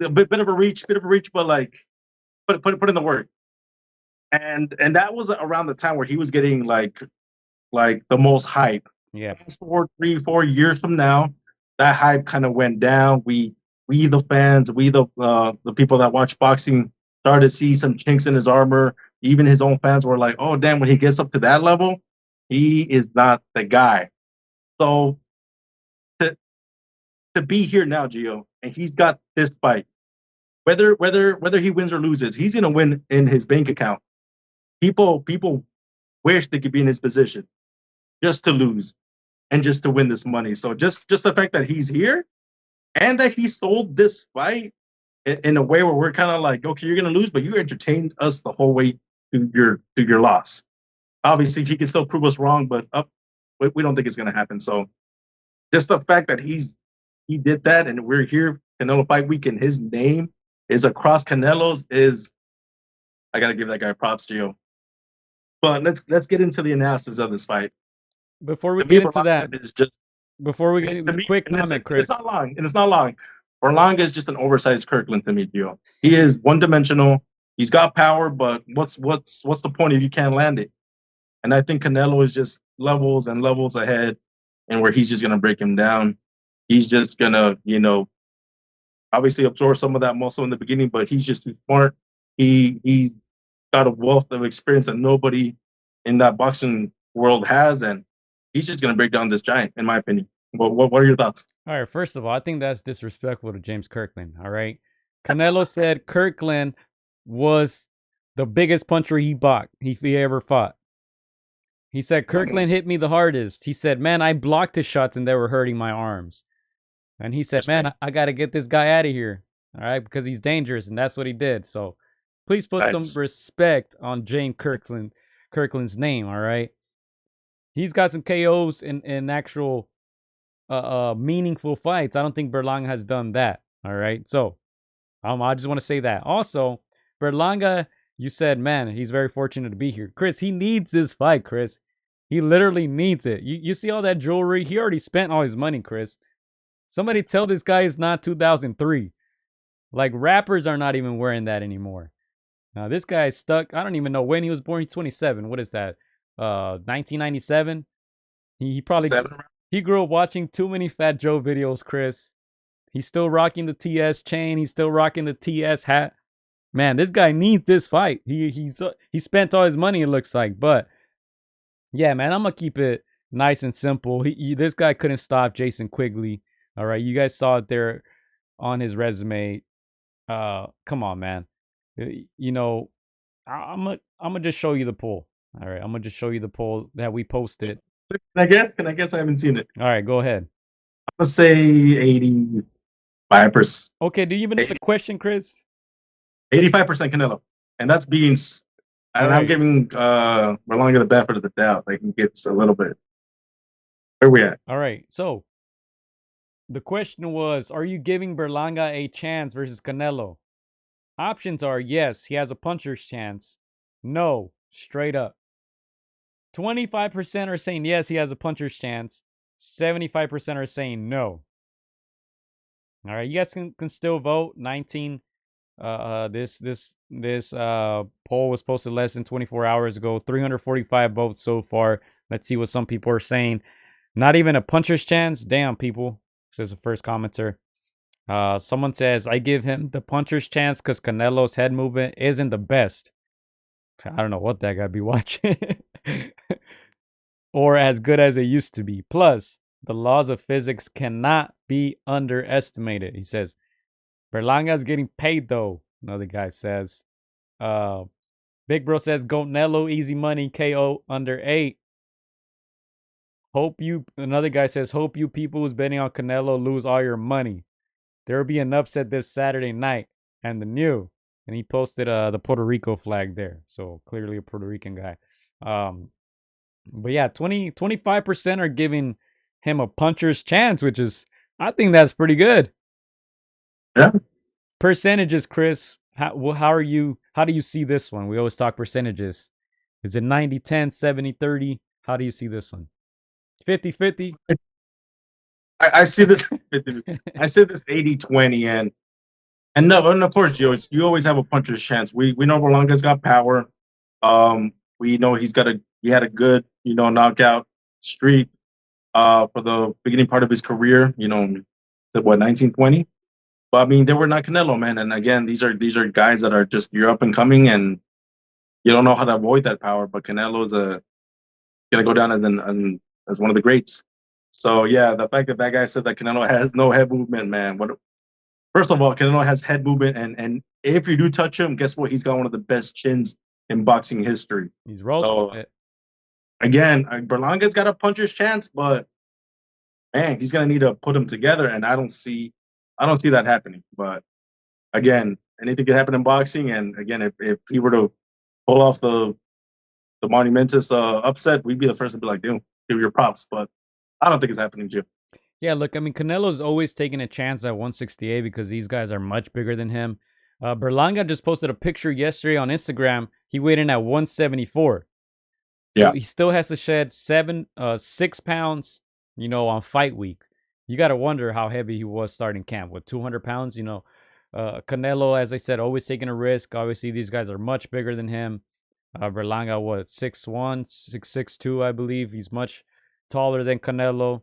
a bit of a reach, but like put in the work. And that was around the time where he was getting like the most hype. Yeah. Fast forward 3-4 years from now, that hype kind of went down. We the fans, the people that watch boxing started to see some chinks in his armor. Even his own fans were like, oh damn, when he gets up to that level, he is not the guy. So to be here now, Gio, and he's got this fight. Whether he wins or loses, he's gonna win in his bank account. People wish they could be in his position just to lose and just to win this money. So just the fact that he's here and that he sold this fight in a way where we're kind of like, okay, you're gonna lose, but you entertained us the whole way to your loss. Obviously, he can still prove us wrong, but we don't think it's gonna happen. So just the fact that he did that, and we're here Canelo Fight Week, and his name is across Canelo's is, I gotta give that guy props, Gio. But let's get into the analysis of this fight. Before we To me, get into Berlanga that, is just before we to get me, quick and comment, Chris. it's not long, and it's not long. Berlanga is just an oversized Kirkland to me, Gio. He is one dimensional. He's got power, but what's the point if you can't land it? And I think Canelo is just levels and levels ahead, and where he's just gonna break him down. He's just gonna, obviously absorb some of that muscle in the beginning, but he's just too smart. He's got a wealth of experience that nobody in that boxing world has, and he's just gonna break down this giant, in my opinion. What are your thoughts? All right, first of all, I think that's disrespectful to James Kirkland. All right, Canelo said Kirkland was the biggest puncher he ever fought. He said Kirkland hit me the hardest. He said, man, I blocked his shots and they were hurting my arms. And he said, man, I got to get this guy out of here. All right, because he's dangerous, and that's what he did. So please put some respect on James Kirkland's name. All right, he's got some KOs in actual meaningful fights. I don't think Berlanga has done that. All right, so I just want to say that. Also, Berlanga, you said, man, he's very fortunate to be here. Chris, he needs this fight, Chris. He literally needs it. You see all that jewelry? He already spent all his money, Chris. Somebody tell this guy it's not 2003. Like, rappers are not even wearing that anymore. Now, this guy is stuck. I don't even know when he was born. He's 27. What is that? 1997? He probably... He grew up watching too many Fat Joe videos, Chris. He's still rocking the TS chain. He's still rocking the TS hat. Man, this guy needs this fight. He spent all his money, it looks like. But, yeah, man, I'm going to keep it nice and simple. This guy couldn't stop Jason Quigley. All right, you guys saw it there on his resume. Come on, man. I'm gonna just show you the poll. All right, I'm gonna just show you the poll that we posted. Can I guess? I haven't seen it. All right, go ahead. I'm gonna say 85%. Okay, do you even know the question, Chris? 85% Canelo, and that's being. And I'm giving Berlanga the benefit of the doubt. Like, he gets a little bit. Where we at? All right, so the question was, are you giving Berlanga a chance versus Canelo? Options are yes, he has a puncher's chance. No, straight up. 25% are saying yes, he has a puncher's chance. 75% are saying no. All right, you guys can still vote. 19. This poll was posted less than 24 hours ago. 345 votes so far. Let's see what some people are saying. Not even a puncher's chance. Damn, people. Says the first commenter. Someone says, I give him the puncher's chance because Canelo's head movement isn't the best. I don't know what that guy be watching. Or as good as it used to be. Plus, the laws of physics cannot be underestimated. He says, Berlanga's getting paid though. Another guy says. Big Bro says, Canelo, easy money, KO under 8. Another guy says, hope you people who's betting on Canelo lose all your money. There will be an upset this Saturday night. And he posted the Puerto Rico flag there. So clearly a Puerto Rican guy. But yeah, 25% are giving him a puncher's chance, which is, I think that's pretty good. Yeah. Percentages, Chris. How do you see this one? We always talk percentages. Is it 90-10, 70-30? How do you see this one? 50-50? I see this. I see this 80-20, and of course, Joe, you always have a puncher's chance. We know Berlanga's got power. We know he had a good knockout streak for the beginning part of his career. 1920. But I mean, they were not Canelo, man. And again, these are guys that are just, you're up and coming, and you don't know how to avoid that power. But Canelo's gonna go down as one of the greats. So yeah, the fact that guy said that Canelo has no head movement, man. First of all, Canelo has head movement, and if you do touch him, guess what? He's got one of the best chins in boxing history. He's rolled with it. Again, Berlanga's got a puncher's chance, but man, he's gonna need to put them together, and I don't see I don't see that happening. But again, anything can happen in boxing. And again, if he were to pull off the monumentous upset, we'd be the first to be like, "Dude, give your props." But I don't think it's happening, Jim. Yeah, look, I mean, Canelo's always taking a chance at 168 because these guys are much bigger than him. Berlanga just posted a picture yesterday on Instagram. He weighed in at 174. So Yeah. he still has to shed 6 pounds, on fight week. You got to wonder how heavy he was starting camp with 200 pounds. Canelo, as I said, always taking a risk. Obviously, these guys are much bigger than him. Berlanga, 6'1", 6'2", I believe. He's much taller than Canelo.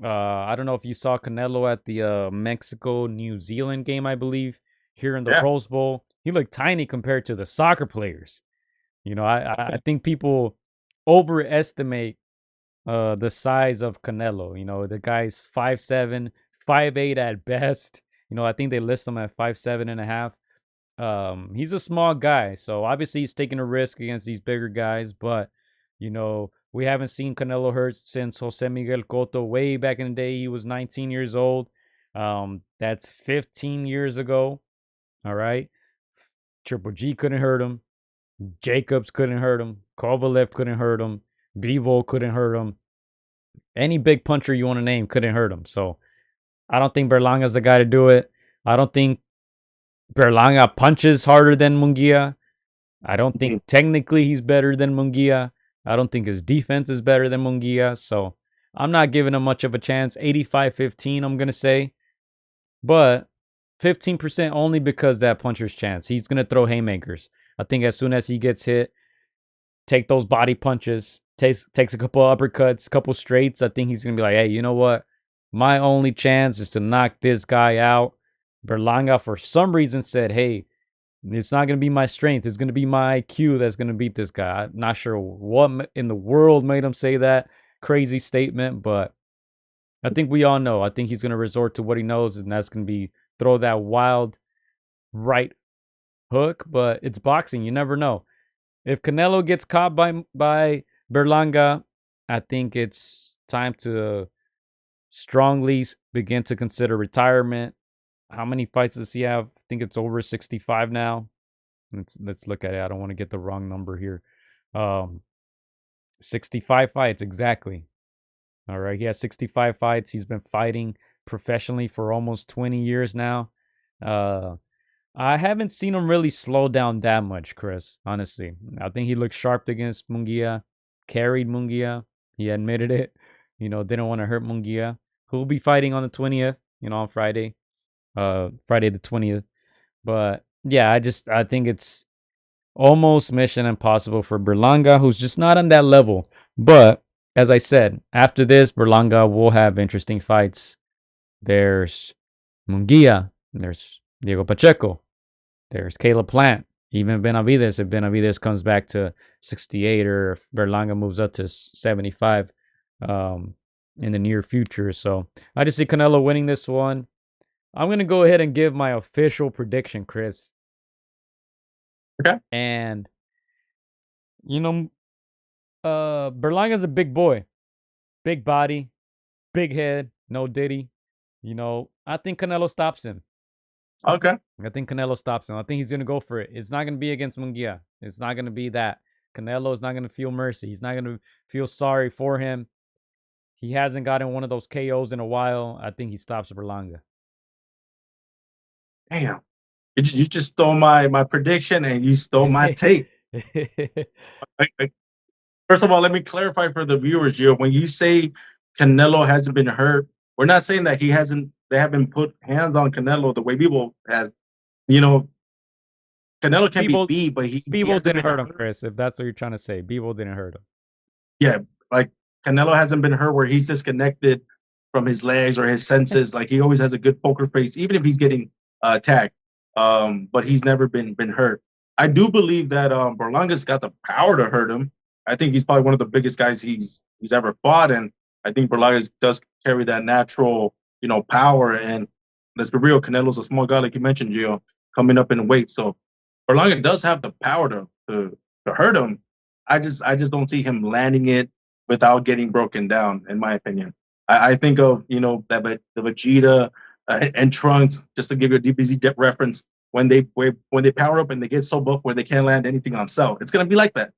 I don't know if you saw Canelo at the Mexico-New Zealand game, I believe, here in the Rose Bowl. He looked tiny compared to the soccer players. I think people overestimate the size of Canelo. The guy's 5'7", 5'8" at best. I think they list him at 5'7.5". He's a small guy, so obviously he's taking a risk against these bigger guys, but we haven't seen Canelo hurt since Jose Miguel Cotto way back in the day. He was 19 years old. That's 15 years ago. All right. Triple G couldn't hurt him. Jacobs couldn't hurt him. Kovalev couldn't hurt him. Bivol couldn't hurt him. Any big puncher you want to name couldn't hurt him. So I don't think Berlanga's the guy to do it. I don't think Berlanga punches harder than Munguia. I don't think technically he's better than Munguia. I don't think his defense is better than Munguia. So I'm not giving him much of a chance. 85-15, I'm going to say. But 15% only because that puncher's chance. He's going to throw haymakers. I think as soon as he gets hit, take those body punches, takes a couple uppercuts, couple straights. I think he's going to be like, hey, you know what? My only chance is to knock this guy out. Berlanga, for some reason, said, hey, it's not going to be my strength. It's going to be my IQ that's going to beat this guy. I'm not sure what in the world made him say that crazy statement, but I think we all know. I think he's going to resort to what he knows, and that's going to be throw that wild right hook, but it's boxing. You never know. If Canelo gets caught by Berlanga, I think it's time to strongly begin to consider retirement. How many fights does he have? I think it's over 65 now. Let's look at it. I don't want to get the wrong number here. 65 fights, exactly. All right, he has 65 fights. He's been fighting professionally for almost 20 years now. I haven't seen him really slow down that much, Chris, honestly. I think he looked sharp against Munguia, carried Munguia. He admitted it. Didn't want to hurt Munguia, who will be fighting on the 20th, on Friday. Friday the 20th. But yeah, I think it's almost mission impossible for Berlanga, who's just not on that level. But as I said, after this, Berlanga will have interesting fights. There's Munguia, there's Diego Pacheco, there's Caleb Plant, even Benavides. If Benavides comes back to 68 or if Berlanga moves up to 75 in the near future. So I just see Canelo winning this one. I'm going to go ahead and give my official prediction, Chris. Okay. And, Berlanga's a big boy. Big body, big head, no ditty. I think Canelo stops him. Okay. I think Canelo stops him. I think he's going to go for it. It's not going to be against Munguia. It's not going to be that. Canelo is not going to feel mercy. He's not going to feel sorry for him. He hasn't gotten one of those KOs in a while. I think he stops Berlanga. Damn. You just stole my prediction and you stole my take. First of all, let me clarify for the viewers, Gio. When you say Canelo hasn't been hurt, we're not saying that they haven't put hands on Canelo the way people has. Canelo can be beat, but he didn't hurt him, Chris, if that's what you're trying to say. Bivol didn't hurt him. Yeah, like Canelo hasn't been hurt where he's disconnected from his legs or his senses. Like he always has a good poker face, even if he's getting attacked. But he's never been hurt. I do believe that Berlanga's got the power to hurt him. I think he's probably one of the biggest guys he's ever fought, and I think Berlanga does carry that natural, power. And let's be real, Canelo's a small guy, like you mentioned, Gio, coming up in weight. So Berlanga does have the power to hurt him. I just don't see him landing it without getting broken down, in my opinion. I think of the Vegeta and Trunks, just to give you a DBZ reference, when they power up and they get so buff where they can't land anything on Cell. It's gonna be like that.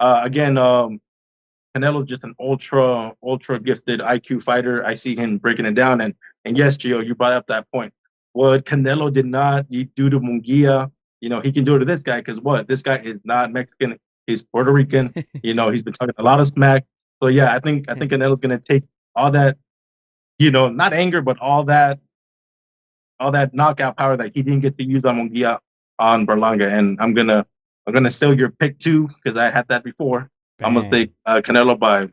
Again, Canelo just an ultra gifted IQ fighter. I see him breaking it down, and yes, Gio, you brought up that point. What Canelo did not do to Munguia, he can do it to this guy because what? This guy is not Mexican. He's Puerto Rican. He's been talking a lot of smack. So yeah, I think Canelo's gonna take all that, not anger, but all that knockout power that he didn't get to use on Munguia on Berlanga, and I'm gonna steal your pick too because I had that before. Bang. I'm gonna take Canelo by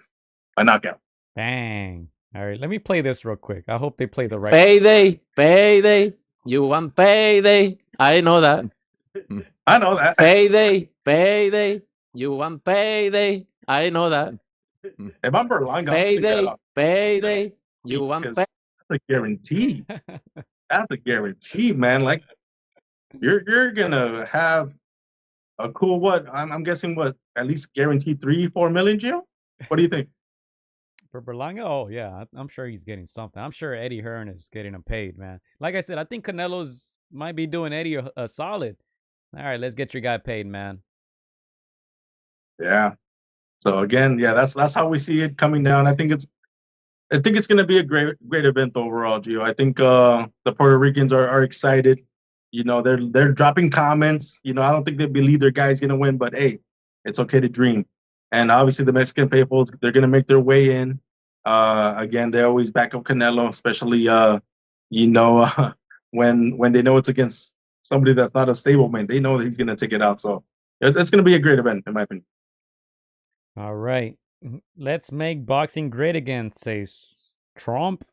knockout. Bang. All right, let me play this real quick. I hope they play the right. Payday. You want payday? I know that. I know that. Payday. You want payday? I know that. If I'm Berlanga, Payday. You want payday? That's a guarantee. That's a guarantee, man. Like you're gonna have a cool what? I'm guessing what, at least guaranteed 3-4 million, Gio? What do you think? For Berlanga, oh yeah, I'm sure he's getting something. I'm sure Eddie Hearn is getting him paid, man. Like I said, I think Canelo's might be doing Eddie a solid. All right, let's get your guy paid, man. Yeah. So again, yeah, that's how we see it coming down. I think it's going to be a great event overall, Gio. I think the Puerto Ricans are excited. They're dropping comments. I don't think they believe their guy's going to win, but hey, it's okay to dream. And obviously the Mexican peoples, they're going to make their way in. Again, they always back up Canelo, especially when they know it's against somebody that's not a stable man. They know that he's going to take it out. So it's going to be a great event, in my opinion. All right. Let's make boxing great again, says Trump.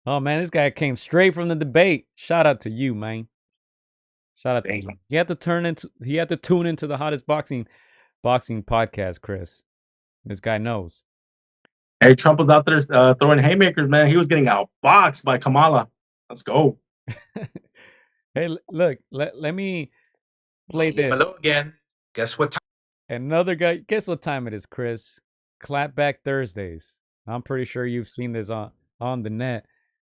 Oh, man, this guy came straight from the debate. Shout out to you, man. Shout out to you. He had to tune into the hottest boxing podcast, Chris. This guy knows. Hey, Trump was out there throwing haymakers, man. He was getting outboxed by Kamala. Let's go. Hey, look, let me play this. Hello again. Guess what time? Another guy. Guess what time it is, Chris? Clapback Thursdays. I'm pretty sure you've seen this on the net.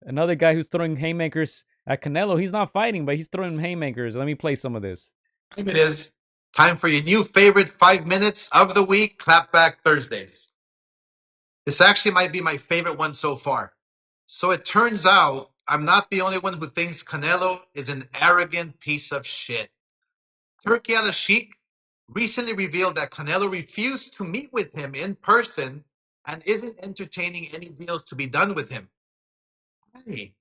Another guy who's throwing haymakers at Canelo. He's not fighting, but he's throwing haymakers. Let me play some of this. It is time for your new favorite 5 minutes of the week, Clapback Thursdays. This actually might be my favorite one so far. So it turns out I'm not the only one who thinks Canelo is an arrogant piece of shit. Turkey al-Sheikh recently revealed that Canelo refused to meet with him in person and isn't entertaining any deals to be done with him. Why?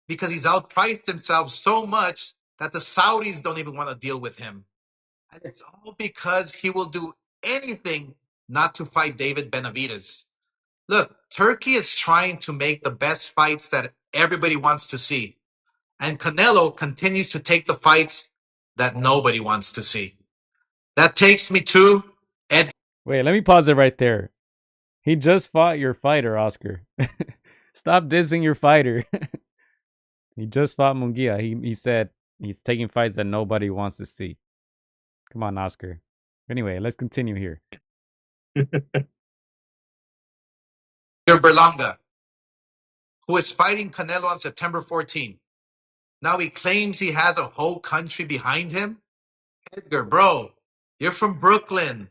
Because he's outpriced himself so much that the Saudis don't even want to deal with him. And it's all because he will do anything not to fight David Benavidez. Look, Turkey is trying to make the best fights that everybody wants to see. And Canelo continues to take the fights that nobody wants to see. That takes me to Ed. Wait, let me pause it right there. He just fought your fighter, Oscar. Stop dissing your fighter. He just fought Munguia. He said he's taking fights that nobody wants to see. Come on, Oscar. Anyway, let's continue here. Edgar Berlanga, who is fighting Canelo on September 14. Now he claims he has a whole country behind him. Edgar, bro, you're from Brooklyn.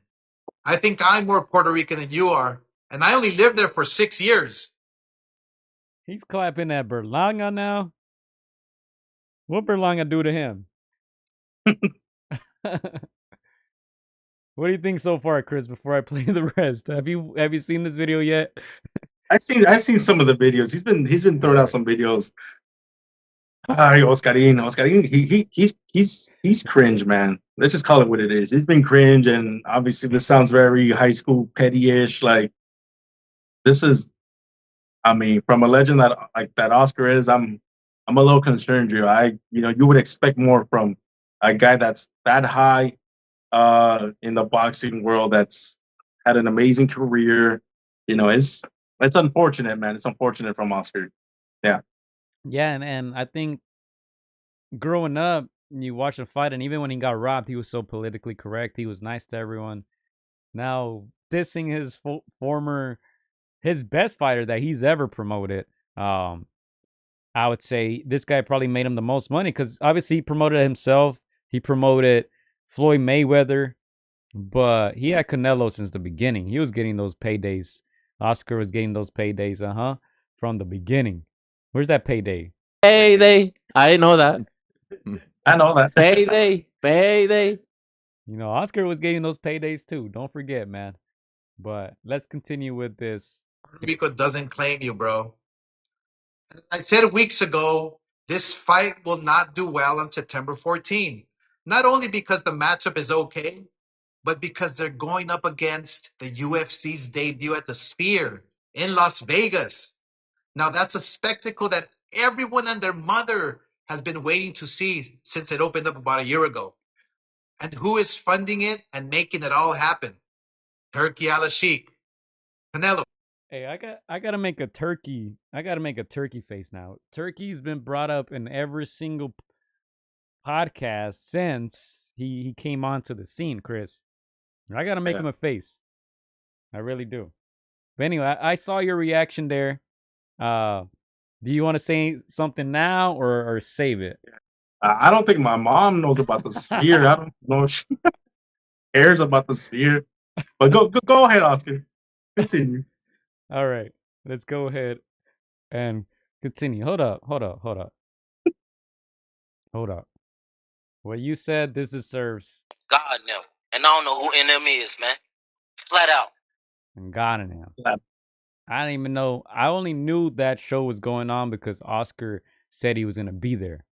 I think I'm more Puerto Rican than you are, and I only lived there for 6 years. He's clapping at Berlanga now. What Berlanga do to him? What do you think so far, Chris? Before I play the rest, have you seen this video yet? I've seen some of the videos. He's been throwing out some videos. Oscarin, he's cringe, man. Let's just call it what it is. He's been cringe, and obviously this sounds very high school petty-ish. Like this is, I mean, from a legend that Oscar is, I'm a little concerned, Drew. You would expect more from a guy that's that high in the boxing world, that's had an amazing career. It's unfortunate, man. It's unfortunate from Oscar. Yeah. Yeah, and I think growing up, you watch the fight, and even when he got robbed, he was so politically correct. He was nice to everyone. Now dissing his best fighter that he's ever promoted. I would say this guy probably made him the most money because obviously he promoted himself. He promoted Floyd Mayweather, but he had Canelo since the beginning. He was getting those paydays. Oscar was getting those paydays, from the beginning. Where's that payday? Payday. I know that. I know that. Payday. Payday. You know, Oscar was getting those paydays too. Don't forget, man. But let's continue with this. Rico doesn't claim you, bro. I said weeks ago, this fight will not do well on September 14. Not only because the matchup is okay, but because they're going up against the UFC's debut at the Sphere in Las Vegas. Now, that's a spectacle that everyone and their mother has been waiting to see since it opened up about a year ago. And who is funding it and making it all happen? Turkey Al-Sheikh, Canelo. Hey, I gotta make a turkey. I gotta make a turkey face now. Turkey's been brought up in every single podcast since he came onto the scene, Chris. I gotta make him a face. I really do. But anyway, I saw your reaction there. Do you want to say something now or save it? I don't think my mom knows about the Sphere. I don't know if she cares about the Sphere. But go ahead, Oscar. Continue. All right, let's go ahead and continue. Hold up. What you said, this deserves God now. And I don't know who NM is, man. Flat out. God in him. I didn't even know. I only knew that show was going on because Oscar said he was going to be there.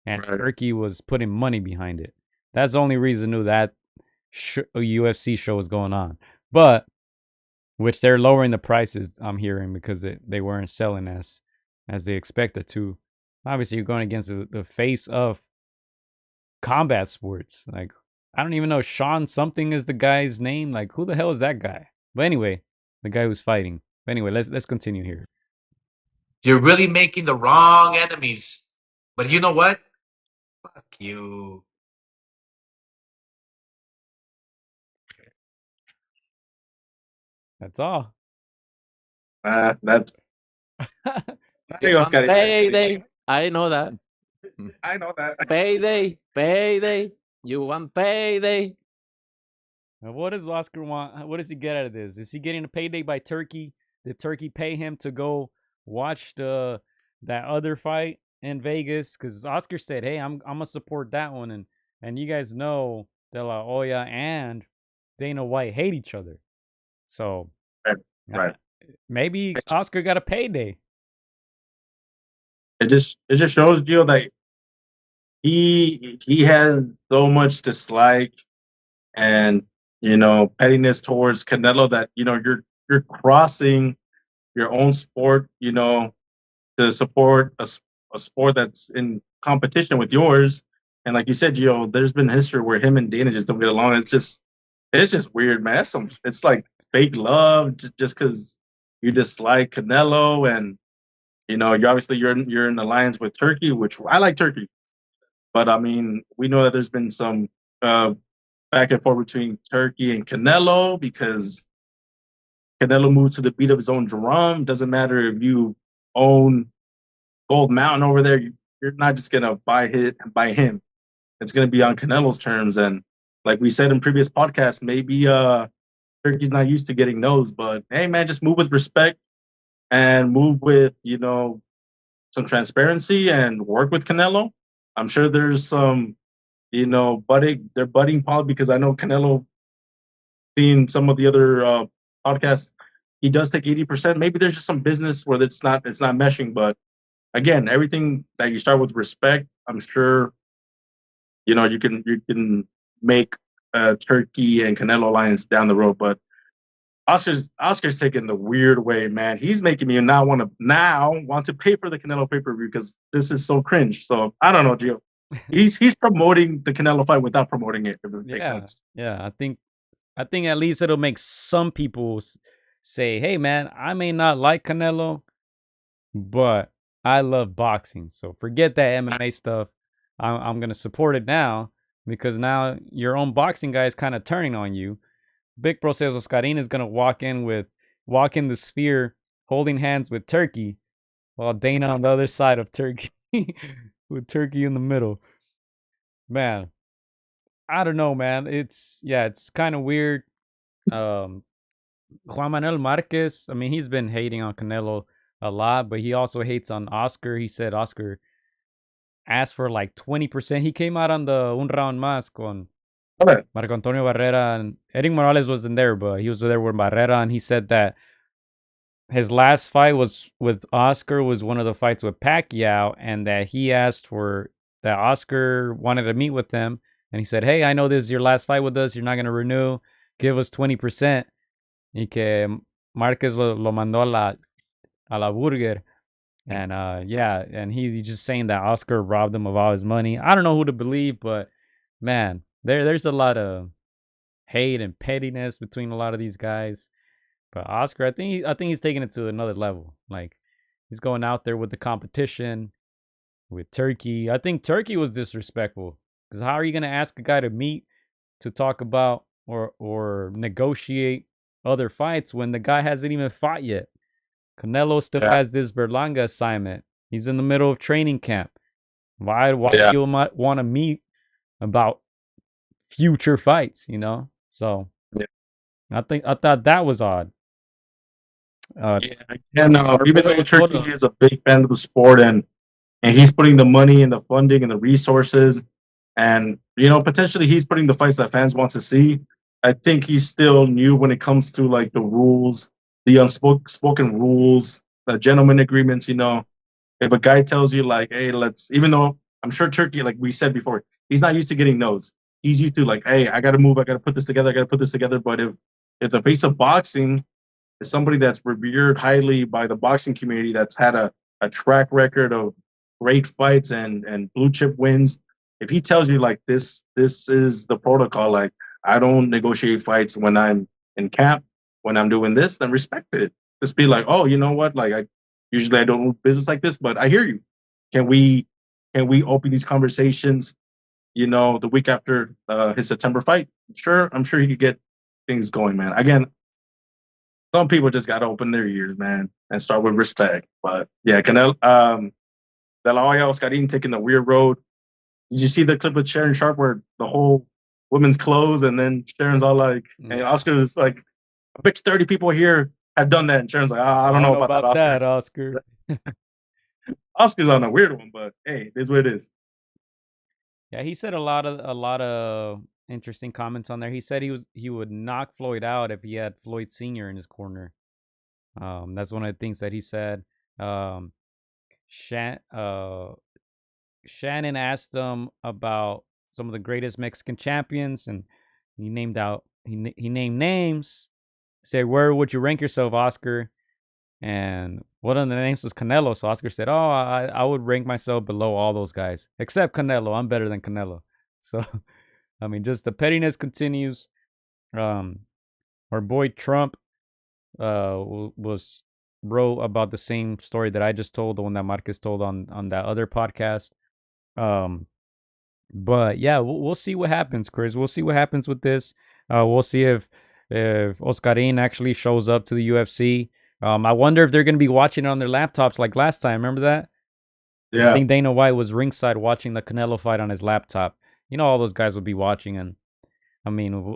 And Right. Turkey was putting money behind it. That's the only reason I knew that a UFC show was going on. But, which they're lowering the prices, I'm hearing, because they weren't selling as they expected to. Obviously, you're going against the face of combat sports. Like, I don't even know. Sean something is the guy's name. Like, who the hell is that guy? But anyway, the guy who's fighting. But anyway, let's continue here. You're really making the wrong enemies. But you know what? Fuck you. That's all. That's You want payday. I know that. I know that. Payday. Payday. You want payday. Now, what does Oscar want? What does he get out of this? Is he getting a payday by Turkey? Did Turkey pay him to go watch that other fight in Vegas? Because Oscar said, "Hey, I'm gonna support that one," and you guys know De La Hoya and Dana White hate each other, so Right. maybe Oscar got a payday. It just shows you that he has so much dislike and pettiness towards Canelo that you're crossing your own sport, to support a sport that's in competition with yours. And like you said, Gio, there's been history where him and Dana just don't get along. It's just weird, man. It's like fake love just because you dislike Canelo, and you're in alliance with Turkey, which I like Turkey, but I mean we know that there's been some back and forth between Turkey and Canelo because Canelo moves to the beat of his own drum. Doesn't matter if you own Gold Mountain over there, you're not just gonna buy him. It's gonna be on Canelo's terms. And like we said in previous podcasts, maybe Turkey's not used to getting no's, but hey man, just move with respect and move with some transparency and work with Canelo. I'm sure there's some they're budding probably because I know Canelo, seeing some of the other podcasts, he does take 80%. Maybe there's just some business where it's not meshing, but again, everything that you start with respect, I'm sure you can make Turkey and Canelo alliance down the road. But Oscar's taking the weird way, man. He's making me now want to pay for the Canelo pay-per-view because this is so cringe. So I don't know, Gio. He's promoting the Canelo fight without promoting it. If it makes sense. Yeah. I think at least it'll make some people say, "Hey, man, I may not like Canelo, but I love boxing. So forget that MMA stuff. I'm gonna support it now because now your own boxing guy is kind of turning on you." Big Bro says Oscarina is gonna walk in the Sphere holding hands with Turkey, while Dana on the other side of Turkey, with Turkey in the middle. Man, I don't know, man. It's kind of weird. Um, Juan Manuel Marquez, I mean, he's been hating on Canelo a lot, but he also hates on Oscar. He said Oscar asked for like 20%. He came out on the Un Round Más con Okay. Marco Antonio Barrera, and Eric Morales wasn't there, but he was there with Barrera, and he said that his last fight was with Oscar was one of the fights with Pacquiao, and that he asked for that Oscar wanted to meet with him, and he said, "Hey, I know this is your last fight with us. You're not gonna renew. Give us 20%." Y que Marquez lo mandó a la burger. And and he's just saying that Oscar robbed him of all his money. I don't know who to believe, but man, there's a lot of hate and pettiness between a lot of these guys. But Oscar, I think he's taking it to another level. Like he's going out there with the competition with Turkey. I think Turkey was disrespectful because how are you gonna ask a guy to meet to talk about or negotiate other fights when the guy hasn't even fought yet? Canelo still has this Berlanga assignment. He's in the middle of training camp. Why do you want to meet about future fights, you know? So I thought that was odd. Even though Turkey is a big fan of the sport and he's putting the money and the funding and the resources, and potentially he's putting the fights that fans want to see. I think he's still new when it comes to like the rules, the unspoken rules, the gentleman agreements. If a guy tells you like, "Hey, let's," even though I'm sure Turkey, like we said before, he's not used to getting no's. He's used to like, "Hey, I got to move. I got to put this together. I got to put this together." But if the face of boxing is somebody that's revered highly by the boxing community, that's had a track record of great fights and blue chip wins, if he tells you like this is the protocol, like I don't negotiate fights when I'm in camp, when I'm doing this, then respect it. Just be like, oh, you know what? Like I don't do business like this, but I hear you. Can we open these conversations? The week after his September fight, I'm sure he could get things going, man. Again, some people just got to open their ears, man, and start with respect. But yeah, Canelo, De La Hoya Oscarin taking the weird road. Did you see the clip with Sharon Sharp where the whole women's clothes and then Sharon's all like, and Oscar's like, I bet 30 people here have done that. And Sharon's like, I don't know about that, Oscar. Oscar's on a weird one, but hey, it is what it is. Yeah, he said a lot of interesting comments on there. He said he would knock Floyd out if he had Floyd Sr. in his corner. That's one of the things that he said. Shannon asked him about some of the greatest Mexican champions, and he named names. Said, where would you rank yourself, Oscar? And one of the names was Canelo. So Oscar said, oh, I would rank myself below all those guys, except Canelo. I'm better than Canelo. So, I mean, just the pettiness continues. Our boy Trump wrote about the same story that I just told, the one that Marquez told on that other podcast. But yeah, we'll see what happens, Chris. We'll see what happens with this. We'll see if Oscarin actually shows up to the UFC. I wonder if they're going to be watching it on their laptops like last time. Remember that? Yeah. I think Dana White was ringside watching the Canelo fight on his laptop. All those guys would be watching, and I mean,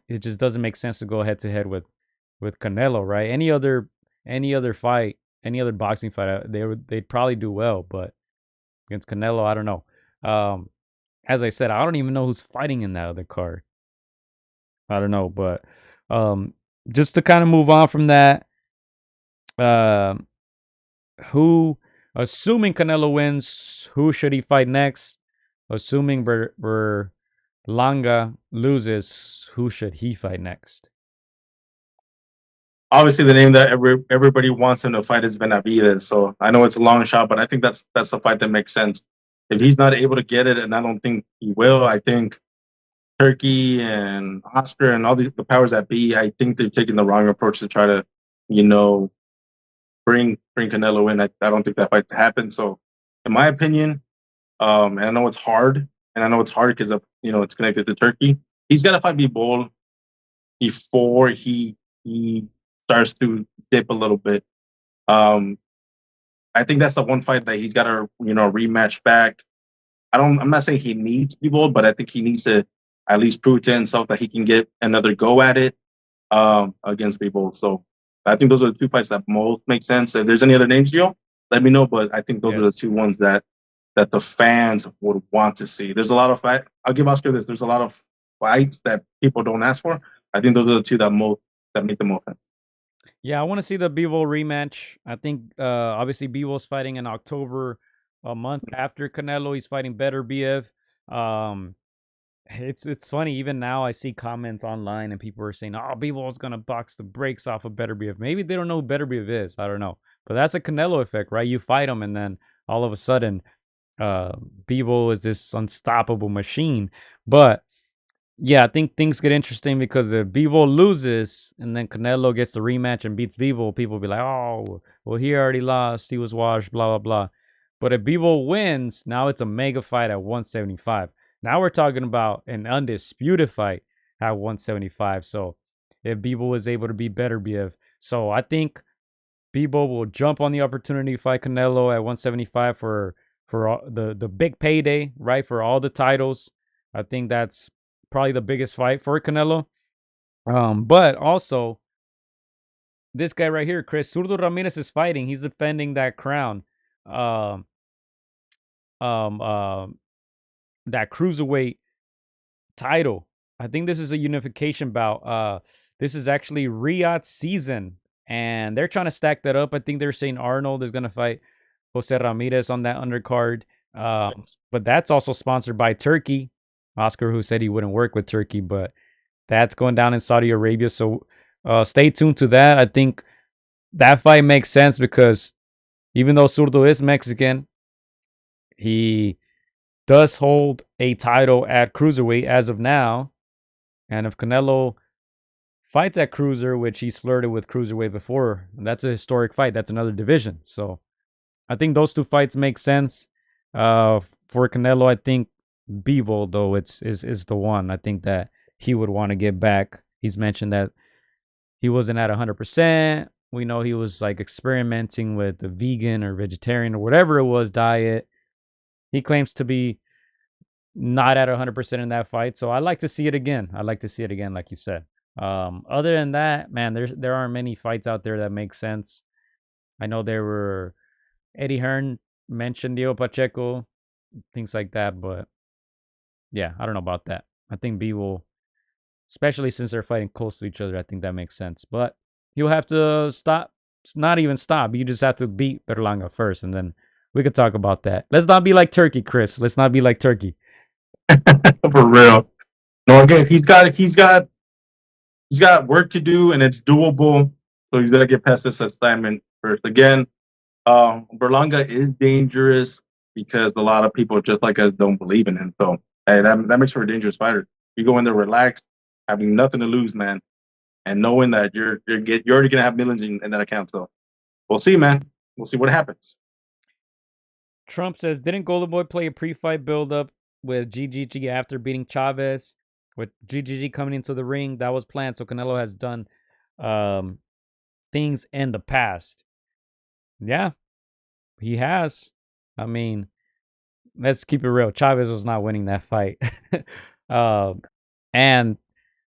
it just doesn't make sense to go head to head with Canelo, right? Any other fight, any other boxing fight, they'd probably do well, but against Canelo, I don't know. As I said, I don't even know who's fighting in that other card. I don't know, but just to kind of move on from that, who, assuming Canelo wins, who should he fight next? Assuming Berlanga loses, who should he fight next? Obviously, the name that everybody wants him to fight is Benavidez. So I know it's a long shot, but I think that's the fight that makes sense. If he's not able to get it, and I don't think he will, I think Turkey and Oscar and all the powers that be, I think they've taken the wrong approach to try to, bring Canelo in. I don't think that fight happens. So, in my opinion, and I know it's hard, because it's connected to Turkey. He's got to fight Bivol before he starts to dip a little bit. I think that's the one fight that he's got to rematch back. I'm not saying he needs Bivol, but I think he needs to at least prove to himself that he can get another go at it against Bivol. So I think those are the two fights that most make sense. If there's any other names, Gio, let me know. But I think those are the two ones that the fans would want to see. There's a lot of fight. I'll give Oscar this. There's a lot of fights that people don't ask for. I think those are the two that make the most sense. Yeah, I want to see the Bivol rematch. I think obviously Bivol's fighting in October, a month after Canelo. He's fighting Beterbiev. It's funny. Even now, I see comments online and people are saying, "Oh, Bivol's gonna box the brakes off of Beterbiev." Maybe they don't know who Beterbiev is. I don't know, but that's a Canelo effect, right? You fight him, and then all of a sudden, Bivol is this unstoppable machine. But yeah, I think things get interesting because if Bivol loses and then Canelo gets the rematch and beats Bivol, people will be like, "Oh, well, he already lost. He was washed, blah, blah, blah." But if Bivol wins, now it's a mega fight at 175. Now we're talking about an undisputed fight at 175. So if Bivol is able to beat Beterbiev. So I think Bivol will jump on the opportunity to fight Canelo at 175 for the big payday, right? For all the titles. I think that's probably the biggest fight for Canelo. But also, this guy right here, Chris Zurdo Ramirez, is fighting. He's defending that crown. That cruiserweight title. I think this is a unification bout. This is actually Riyadh season, and they're trying to stack that up. I think they're saying Arnold is going to fight Jose Ramirez on that undercard. But that's also sponsored by Turkey. Oscar, who said he wouldn't work with Turkey, but that's going down in Saudi Arabia. So stay tuned to that. I think that fight makes sense because even though Zurdo is Mexican, he does hold a title at cruiserweight as of now. And if Canelo fights at cruiser, which he's flirted with cruiserweight before, that's a historic fight. That's another division. So I think those two fights make sense. For Canelo, I think Bivol, though, is the one. I think that he would want to get back. He's mentioned that he wasn't at 100%. We know he was like experimenting with the vegan or vegetarian or whatever it was diet. He claims to be not at 100% in that fight. So I like to see it again. Like you said. Other than that, man, there aren't many fights out there that make sense. I know there were Eddie Hearn mentioned Diego Pacheco, things like that, but yeah, I don't know about that. I think Bivol, especially since they're fighting close to each other, I think that makes sense. But you'll have to stop. It's not even stop. You just have to beat Berlanga first, and then we could talk about that. Let's not be like Turkey, Chris. Let's not be like Turkey. For real. No, again, he's got work to do, and it's doable. So he's gonna get past this assignment first. Again, Berlanga is dangerous because a lot of people just like us don't believe in him. So hey, that makes for a dangerous fighter. You go in there relaxed, having nothing to lose, man, and knowing that you're already gonna have millions in that account. So we'll see, man. We'll see what happens. Trump says, didn't Golden Boy play a pre-fight build-up with GGG after beating Chavez? With GGG coming into the ring, that was planned. So Canelo has done things in the past. Yeah, he has. I mean, let's keep it real. Chavez was not winning that fight. And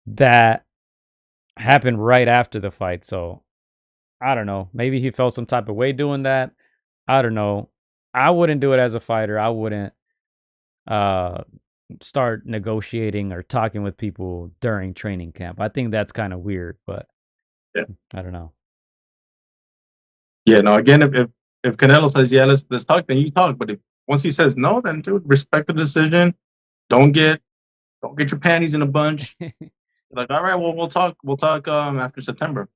that happened right after the fight. So I don't know. Maybe he felt some type of way doing that. I don't know. I wouldn't do it as a fighter. I wouldn't start negotiating or talking with people during training camp. I think that's kind of weird, but yeah, I don't know. Yeah, no, again, if Canelo says, yeah, let's talk, then you talk. But if once he says no, then dude, respect the decision. Don't get your panties in a bunch. Like, all right, well, we'll talk after September.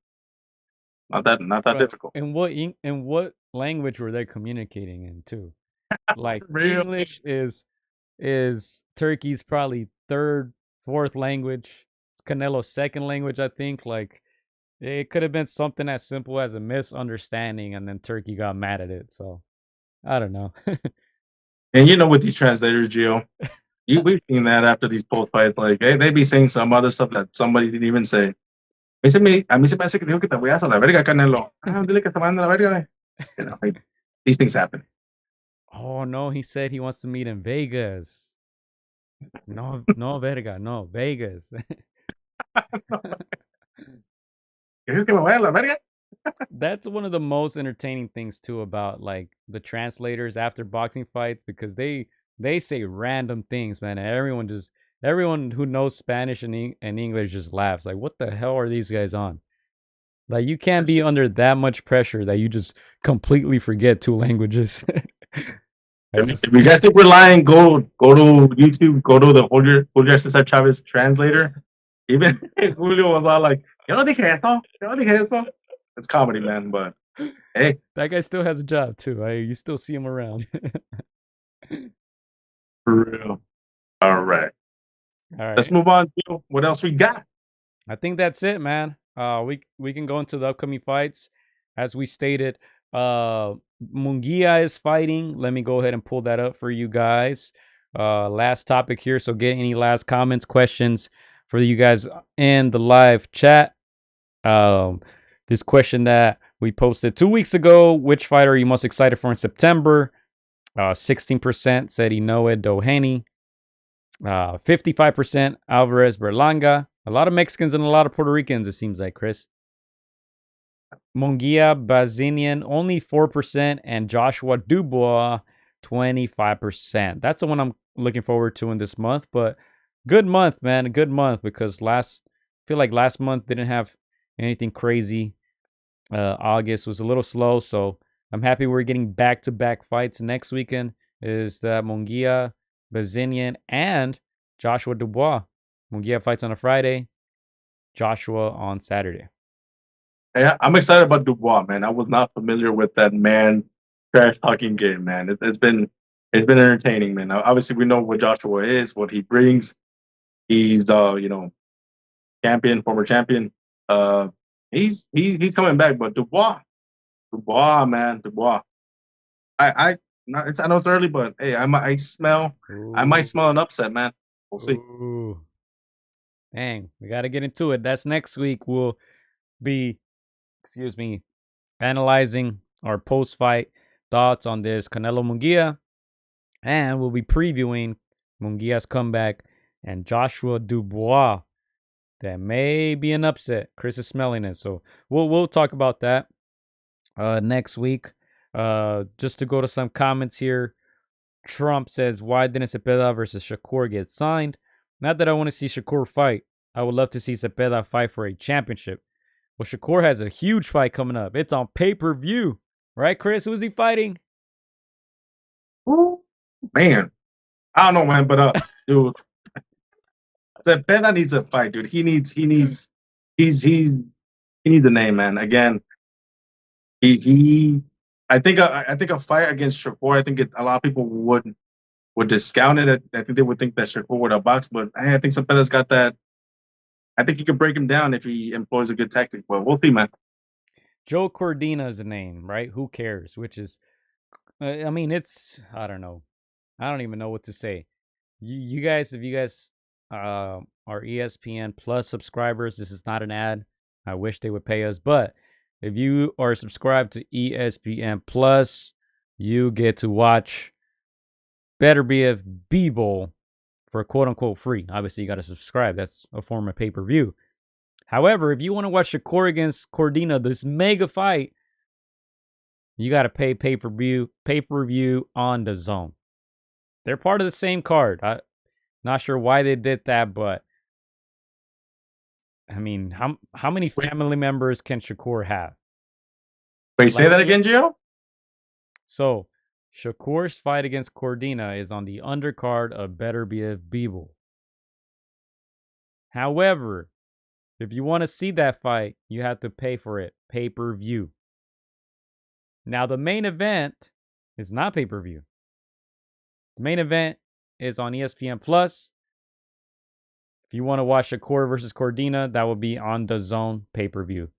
Not that difficult. And what language were they communicating in too? Like English is Turkey's probably third, fourth language. It's Canelo's second language, I think. Like it could have been something as simple as a misunderstanding, and then Turkey got mad at it. So I don't know. And with these translators, Gio, we've seen that after these post fights, like they be saying some other stuff that somebody didn't even say. A mí se me hace que dijo que te voy a la verga, Canelo. Dile que te manda la verga. These things happen. Oh no, he said he wants to meet in Vegas. No, no, verga, no, Vegas. That's one of the most entertaining things too about like the translators after boxing fights because they say random things, man. And everyone who knows Spanish and English just laughs. Like, what the hell are these guys on? Like, you can't be under that much pressure that you just completely forget two languages. If you guys think we're lying, go to YouTube, go to the Julio Cesar Chavez translator. Even Julio was all like, "Yo no dije eso, yo no dije eso." It's comedy, man. But hey, that guy still has a job too. You still see him around. for real. All right, let's move on. What else we got? I think that's it, man. We can go into the upcoming fights. As we stated, Munguia is fighting. Let me go ahead and pull that up for you guys. Last topic here. So get any last comments, questions for you guys in the live chat. This question that we posted 2 weeks ago: which fighter are you most excited for in September? 16% said Inoue Doheny. 55% Alvarez Berlanga. A lot of Mexicans and a lot of Puerto Ricans, it seems like, Chris. Munguia Bazinian, only 4%, and Joshua Dubois, 25%. That's the one I'm looking forward to in this month. But good month, man. A good month because I feel like last month didn't have anything crazy. August was a little slow, so I'm happy we're getting back-to-back fights. Next weekend is Munguia, Bazinian, and Joshua Dubois. Munguia fights on a Friday, Joshua on Saturday. Yeah, I'm excited about Dubois, man. I was not familiar with that man trash talking game, man. It's been entertaining, man. Obviously, we know what Joshua is, what he brings. He's champion, former champion. He's coming back, but Dubois, man, Dubois. I know it's early, but hey, I might smell an upset, man. We'll see. Ooh. Dang, we got to get into it. That's next week. We'll be, analyzing our post-fight thoughts on this Canelo Munguia, and we'll be previewing Munguia's comeback and Joshua Dubois. That may be an upset. Chris is smelling it, so we'll talk about that next week. Just to go to some comments here. Trump says, why didn't Cepeda versus Shakur get signed? Not that I want to see Shakur fight. I would love to see Cepeda fight for a championship. Well, Shakur has a huge fight coming up. It's on pay-per-view. Right, Chris? Who's he fighting? Ooh, man. I don't know, man, but dude, Cepeda needs a fight, dude. He needs a name, man. Again, I think a fight against Shakur, I think a lot of people would discount it. I think they would think that Shakur would outbox, but I think Cepeda's got that. I think he could break him down if he employs a good tactic. But we'll see, man. Joe Cordina is a name, right? Who cares? Which is, I mean, I don't know. I don't even know what to say. You guys, if you guys are ESPN Plus subscribers, this is not an ad. I wish they would pay us, but if you are subscribed to ESPN Plus, you get to watch Better BF B-Bowl for quote-unquote free. Obviously, you got to subscribe. That's a form of pay-per-view. However, if you want to watch Shakur against Cordina, this mega fight, you got to pay pay-per-view on DAZN. They're part of the same card. I'm not sure why they did that, but I mean, how many family members can Shakur have? Wait, say that again, Gio? So, Shakur's fight against Cordina is on the undercard of Better BF B-Bowl. However, if you want to see that fight, you have to pay for it, pay-per-view. Now, the main event is not pay-per-view. The main event is on ESPN Plus. If you want to watch Shakur versus Cordina, that will be on DAZN pay-per-view.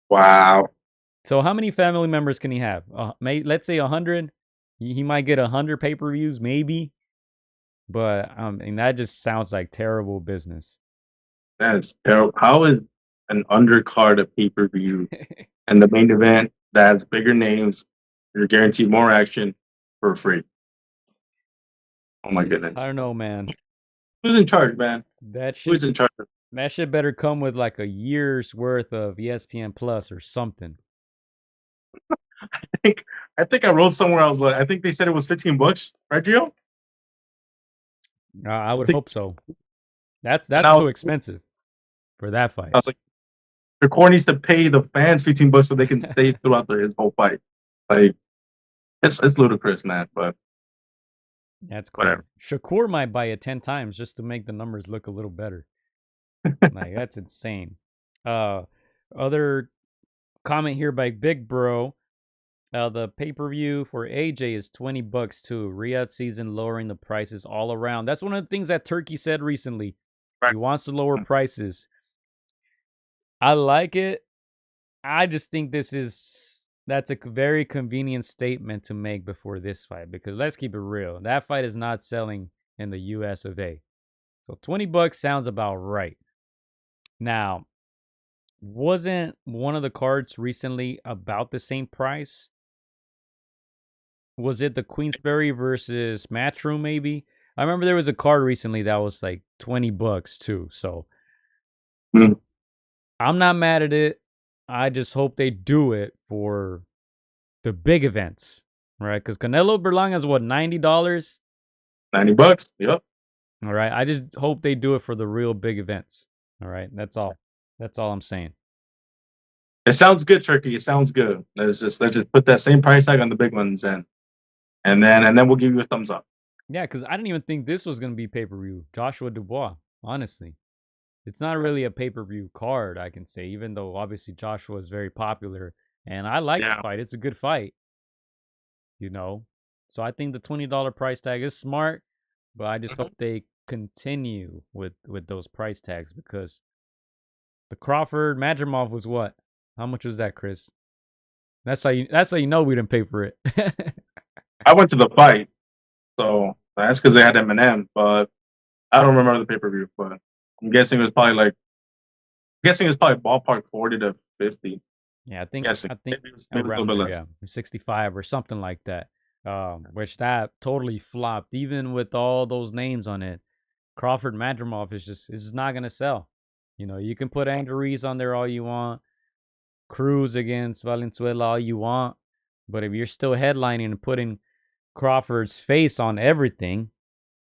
Wow. So how many family members can he have? Let's say 100. He might get 100 pay-per-views, maybe. But and that just sounds like terrible business. That's terrible. How is an undercard of pay-per-view and the main event that has bigger names You're guaranteed more action for free. Oh my goodness. I don't know, man. Who's in charge, man? That Who's shit, in charge? that shit better come with like a year's worth of ESPN Plus or something. I think I wrote somewhere. I was like, I think they said it was $15, right, Gio? I would think- hope so. That's Now- too expensive for that fight. I was like, Shakur needs to pay the fans $15 so they can stay throughout his whole fight. Like, it's ludicrous, man. But That's crazy. whatever. Shakur might buy it 10 times just to make the numbers look a little better. Like, that's insane. Other comment here by Big Bro. The pay-per-view for AJ is $20 too. Riyadh season lowering the prices all around. That's one of the things that Turkey said recently. Right. He wants to lower prices. I like it. I just think that's a very convenient statement to make before this fight, because let's keep it real. That fight is not selling in the US of A. So $20 sounds about right. Now, wasn't one of the cards recently about the same price? Was it the Queensberry versus Matchroom maybe? I remember there was a card recently that was like $20 too. So I'm not mad at it. I just hope they do it for the big events, right? Because Canelo Berlanga is what, $90? $90. Yep. All right. I just hope they do it for the real big events. All right. That's all. That's all I'm saying. It sounds good, Turkey. It sounds good. Let's just put that same price tag on the big ones, and then we'll give you a thumbs up. Yeah, because I didn't even think this was going to be pay-per-view. Joshua Dubois, honestly. It's not really a pay-per-view card, I can say, even though obviously Joshua is very popular. And I like the fight. It's a good fight. You know? So I think the $20 price tag is smart, but I just hope they continue with those price tags, because the Crawford Madrimov was what? How much was that, Chris? That's how you know we didn't pay for it. I went to the fight, so that's because they had Eminem, but I don't remember the pay-per-view. But I'm guessing it was probably ballpark 40 to 50. Yeah, I think maybe it was a little around bit there, less. yeah, 65 or something like that. Which that totally flopped, even with all those names on it. Crawford Madrimov is just not gonna sell. You know, you can put Andrew Reese on there all you want, Cruz against Valenzuela all you want, but if you're still headlining and putting Crawford's face on everything,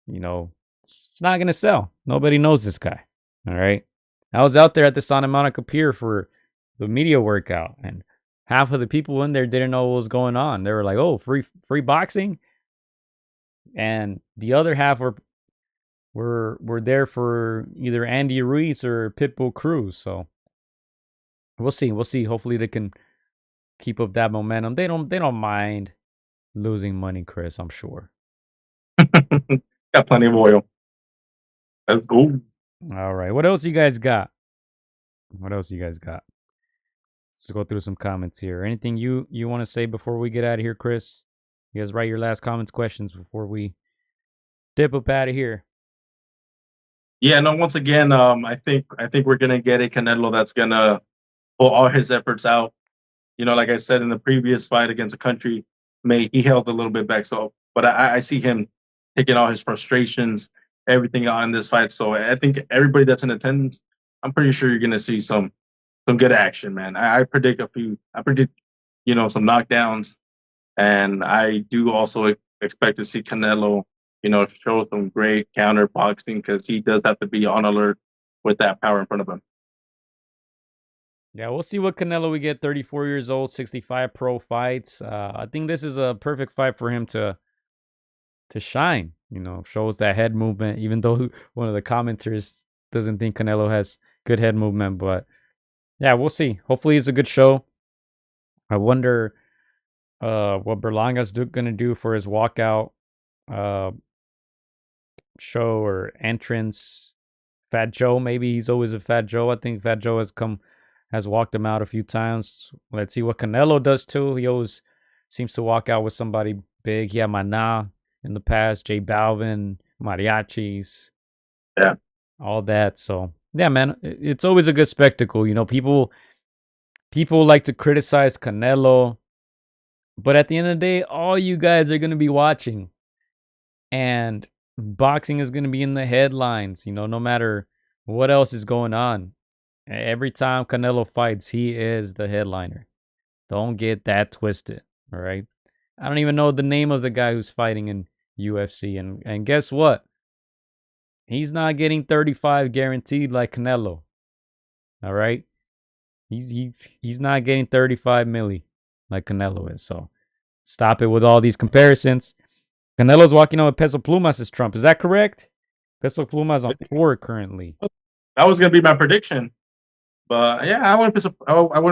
you know, it's not gonna sell. Nobody knows this guy. All right. I was out there at the Santa Monica Pier for the media workout, and half of the people in there didn't know what was going on. They were like, "Oh, free boxing," and the other half were there for either Andy Ruiz or Pitbull Cruz. So we'll see. We'll see. Hopefully they can keep up that momentum. They don't mind losing money, Chris, I'm sure. Got plenty of oil. Let's go. All right. What else you guys got? Let's go through some comments here. Anything you want to say before we get out of here, Chris? You guys write your last comments, questions before we dip up out of here. Yeah, no, once again, I think we're gonna get a Canelo that's gonna pull all his efforts out. You know, like I said in the previous fight against a country, he held a little bit back. So, but I see him taking all his frustrations, everything out in this fight. So I think everybody that's in attendance, I'm pretty sure you're gonna see some good action, man. I predict some knockdowns, and I do also expect to see Canelo, show some great counter boxing, because he does have to be on alert with that power in front of him. Yeah, we'll see what Canelo we get. 34 years old, 65 pro fights. I think this is a perfect fight for him to shine. Shows that head movement, even though one of the commenters doesn't think Canelo has good head movement. But yeah, we'll see. Hopefully it's a good show. I wonder what Berlanga's going to do for his walkout show or entrance. Fat Joe, maybe he's always a Fat Joe. I think Fat Joe has walked him out a few times. Let's see what Canelo does too. He always seems to walk out with somebody big. He had Mana in the past, J Balvin, mariachis, yeah, all that. So yeah, man, it's always a good spectacle. People like to criticize Canelo, But at the end of the day, all you guys are going to be watching. And boxing is going to be in the headlines, you know, no matter what else is going on. Every time Canelo fights, he is the headliner. Don't get that twisted, all right? I don't even know the name of the guy who's fighting in UFC. And guess what? He's not getting 35 guaranteed like Canelo. All right? He's not getting 35 milli like Canelo is. So stop it with all these comparisons. Canelo's walking on with Peso Plumas as Trump. Is that correct? Peso Plumas on 4 currently. That was gonna be my prediction. But yeah, I wouldn't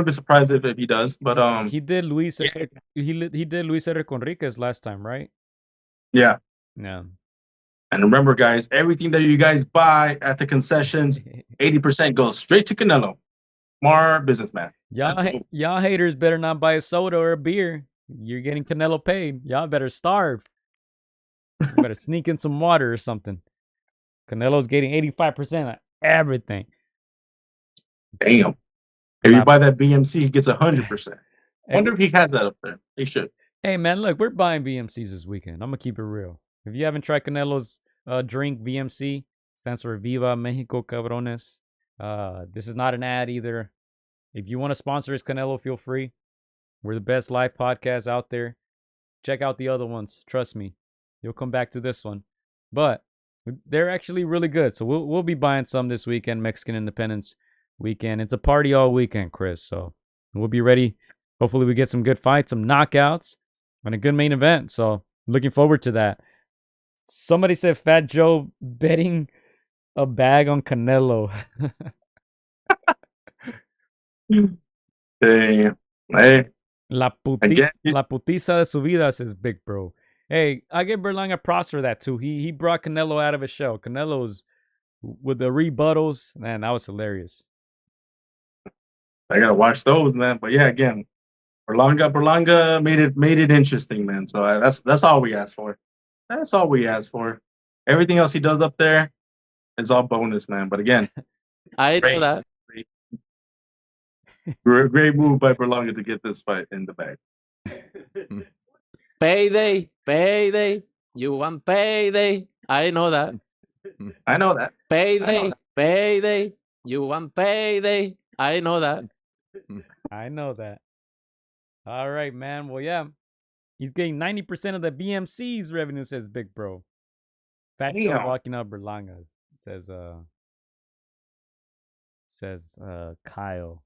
be surprised if he does. But He did Luis he did Luis Enrique Enriquez last time, right? yeah. Yeah. And remember, guys, everything that you guys buy at the concessions, 80% goes straight to Canelo. Smart businessman. Y'all haters better not buy a soda or a beer. You're getting Canelo paid. Y'all better starve. You better sneak in some water or something. Canelo's getting 85% of everything. Damn. If you buy that BMC, he gets 100%. I wonder if he has that up there. He should. Hey, man, look, we're buying BMCs this weekend. I'm going to keep it real. If you haven't tried Canelo's drink, BMC, stands for Viva Mexico Cabrones. This is not an ad either. If you want to sponsor us, Canelo, feel free. We're the best live podcast out there. Check out the other ones. Trust me. You'll come back to this one. But they're actually really good. So we'll be buying some this weekend, Mexican Independence weekend. It's a party all weekend, Chris. So we'll be ready. Hopefully we get some good fights, some knockouts, and a good main event. So looking forward to that. Somebody said Fat Joe betting a bag on Canelo. Damn. Hey. La putiza de su vida, says Big Bro. Hey, I give Berlanga props for that too. He brought Canelo out of his shell. Canelo's with the rebuttals, man, that was hilarious. I gotta watch those, man. But yeah, again, Berlanga made it interesting, man. So that's all we ask for. That's all we ask for. Everything else he does up there is all bonus, man. But again, I know that. Great move by Berlanga to get this fight in the bag. Payday, payday. You want payday? I know that. I know that. Payday, payday. You want payday? I know that. I know that. All right, man. Well, yeah. He's getting 90% of the BMC's revenue, says Big Bro. Fat Joe walking up Berlanga, says Kyle.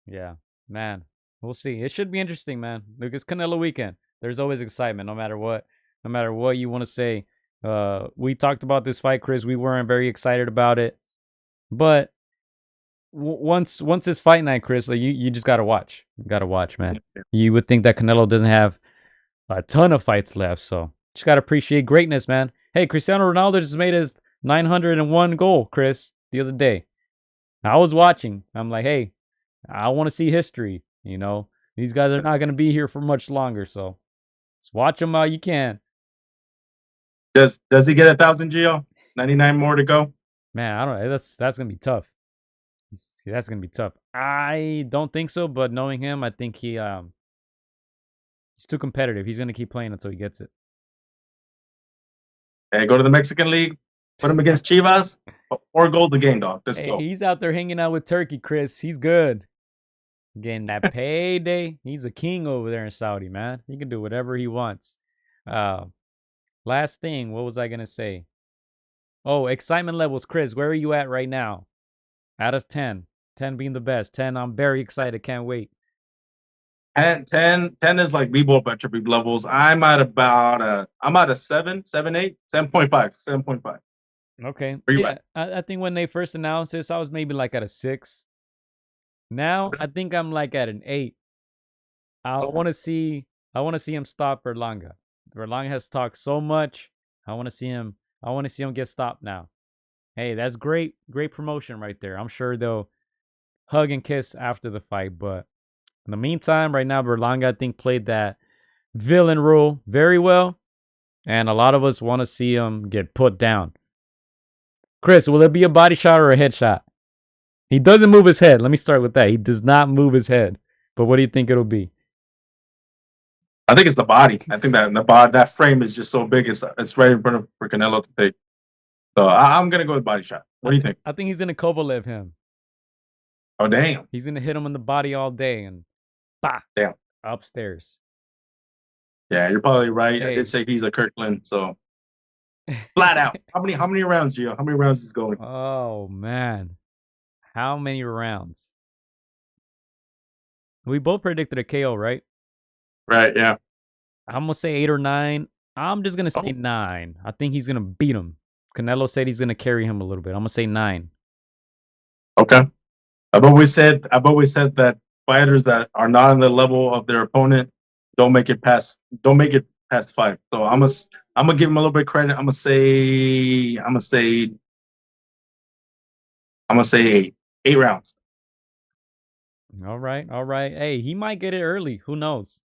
Yeah, man. We'll see. It should be interesting, man. Look, it's Canelo weekend. There's always excitement, no matter what. No matter what you want to say. We talked about this fight, Chris. We weren't very excited about it, but once it's fight night, Chris, like you just gotta watch. You gotta watch, man. You would think that Canelo doesn't have a ton of fights left, so just gotta appreciate greatness, man. Hey, Cristiano Ronaldo just made his 901 goal, Chris, the other day. I was watching. I'm like, hey, I want to see history. You know, these guys are not gonna be here for much longer, so just watch them while you can. Does he get 1,000, Gio? 99 more to go? Man, I don't know. That's gonna be tough. That's gonna be tough. I don't think so, but knowing him, I think he's too competitive. He's gonna keep playing until he gets it. Hey, go to the Mexican League, put him against Chivas, or gold the game, dog. Let's go. He's out there hanging out with Turkey, Chris. He's good. Getting that payday. He's a king over there in Saudi, man. He can do whatever he wants. Last thing, what was I gonna say? Oh, excitement levels, Chris. Where are you at right now? Out of 10. 10 being the best. 10, I'm very excited. Can't wait. 10 is like B-ball entropy levels. I'm at about I'm at a 7, 8, 7.5, 7.5. Okay. Where you at? I think when they first announced this, I was maybe like at a 6. Now I think I'm like at an 8. I want to see him stop Berlanga. Berlanga has talked so much. I want to see him get stopped now. Hey, that's great promotion right there. I'm sure they'll hug and kiss after the fight, but in the meantime, right now, Berlanga, I think, played that villain role very well, and a lot of us want to see him get put down. Chris, will it be a body shot or a headshot? He doesn't move his head. Let me start with that. He does not move his head. But what do you think it'll be? I think it's the body. I think that the body, that frame is just so big. It's right in front of for Canelo to take. So I'm gonna go with body shot. What do you think? I think he's gonna Kovalev him. Oh damn! He's gonna hit him in the body all day and bah, Damn. upstairs. Yeah, you're probably right. I Hey. did say he's a Kirkland, so flat out. How many rounds, Gio? How many rounds is going? Oh man, how many rounds? We both predicted a KO, right? Right. Yeah. I'm gonna say 8 or 9. I'm just gonna say 9. I think he's gonna beat him. Canelo said he's gonna carry him a little bit. I'm gonna say 9. Okay. I've always said that fighters that are not on the level of their opponent don't make it past 5. So I'm gonna give him a little bit of credit. I'm gonna say 8. 8 rounds. All right. Hey, he might get it early. Who knows?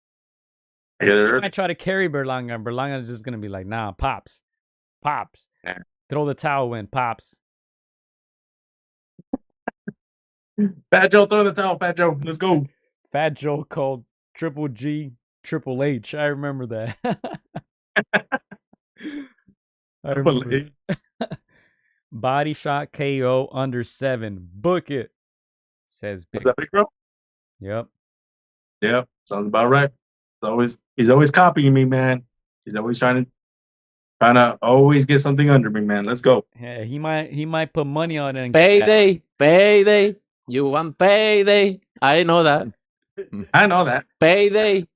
I get it He early. might try to carry Berlanga, and Berlanga's just gonna be like, nah, pops. Yeah. Throw the towel in, pops. Fat Joe, throw the towel, Fat Joe. Let's go. Fat Joe called Triple G Triple H. I remember that. I remember. Body shot KO under 7. Book it. Says Big. Is that big, bro? Yep. Yeah, sounds about right. He's always copying me, man. He's always trying to always get something under me, man. Let's go. Yeah, he might put money on it. And Payday. You want payday? I know that. I know that. Payday.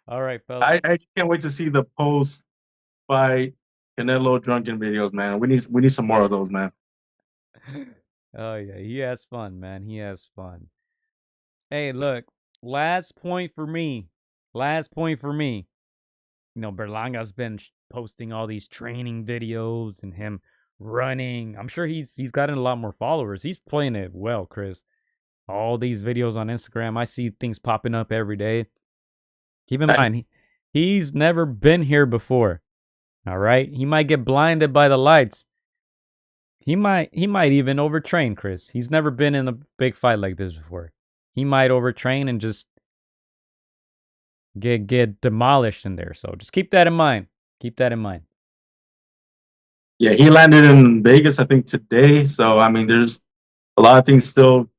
All right, fellas. I can't wait to see the post by Canelo drunken videos, man. We need some more of those, man. Oh yeah, he has fun, man. He has fun. Hey, look, last point for me. You know, Berlanga's been posting all these training videos and him running. I'm sure he's gotten a lot more followers. He's playing it well, Chris. All these videos on Instagram, I see things popping up every day. Keep in mind, he's never been here before. All right, he might get blinded by the lights. He might even overtrain, Chris. He's never been in a big fight like this before. He might overtrain and just get demolished in there. So just keep that in mind. Yeah, he landed in Vegas, I think, today. So I mean, there's a lot of things still,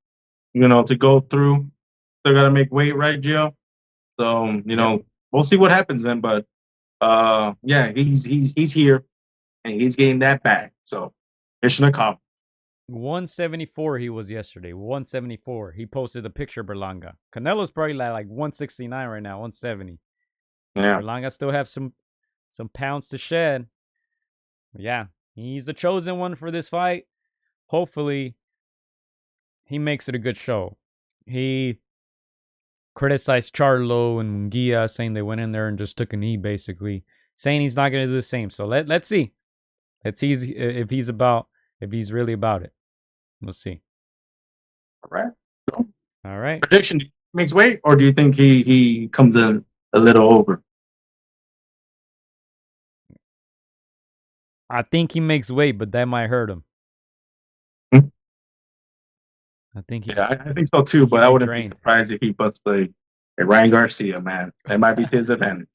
to go through. Still got to make weight, right, Gio? So we'll see what happens, man. But yeah, he's here and he's getting that back. So mission accomplished. 174 he was yesterday. 174. He posted a picture of Berlanga. Canelo's probably like 169 right now, 170. Yeah. Berlanga still have some pounds to shed. Yeah, he's the chosen one for this fight. Hopefully, he makes it a good show. He criticized Charlo and Munguia, saying they went in there and just took a knee, basically, saying he's not going to do the same. So let's see. Let's see if he's really about it. We'll see. All right. Prediction: do you think he makes weight, or do you think he comes in a little over? I think he makes weight, but that might hurt him. I think I think so too, but I wouldn't be surprised if he busts a Ryan Garcia, man. That might be to his advantage.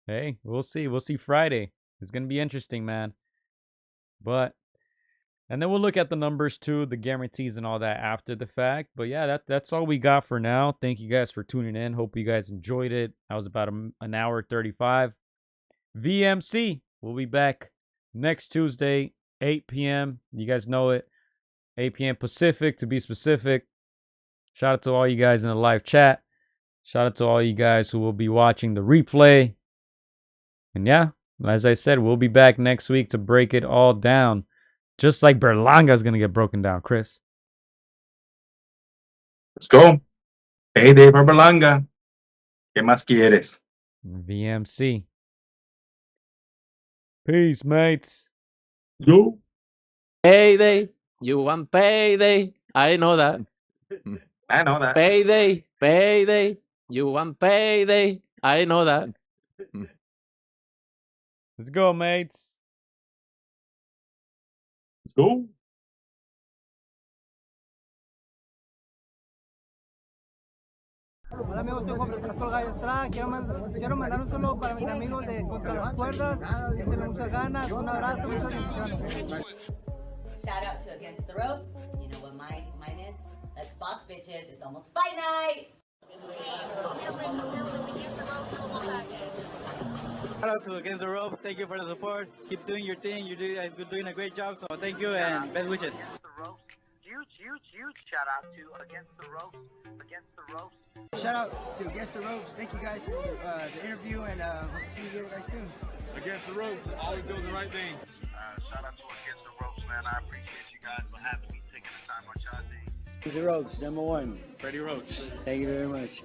Hey, we'll see. We'll see Friday. It's gonna be interesting, man. And then we'll look at the numbers too, the guarantees and all that after the fact. But yeah, that's all we got for now. Thank you guys for tuning in. Hope you guys enjoyed it. That was about an hour 35. VMC. We'll be back next Tuesday, 8 p.m. You guys know it. 8 p.m. Pacific, to be specific. Shout out to all you guys in the live chat. Shout out to all you guys who will be watching the replay. And yeah, as I said, we'll be back next week to break it all down. Just like Berlanga is going to get broken down, Chris. Let's go. Payday for Berlanga. ¿Qué más quieres? VMC. Peace, mates. Yo. Payday. You want payday? I know that. I know that. Payday. You want payday? I know that. Let's go, mates. Let's go. Hola amigos, soy Juan Francisco Gallo. Quiero mandar un saludo para mis amigos de Contra las Cuerdas. Échenle muchas ganas, un abrazo, muchas bendiciones. Shout out to Against the Ropes. You know what mine is? Let's box, bitches. It's almost fight night. Shout out to Against the Ropes. Thank you for the support. Keep doing your thing. You're doing a great job. So thank you and best wishes. Against the Ropes. Huge shout out to Against the Ropes. Against the Ropes. Shout out to Against the Ropes. Thank you guys for the interview and hope to see you guys soon. Against the Ropes, always doing the right thing. Shout out to Against the Ropes, man. I appreciate you guys for having me, taking the time out y'all day. Against the Ropes, #1. Freddie Roach. Thank you very much.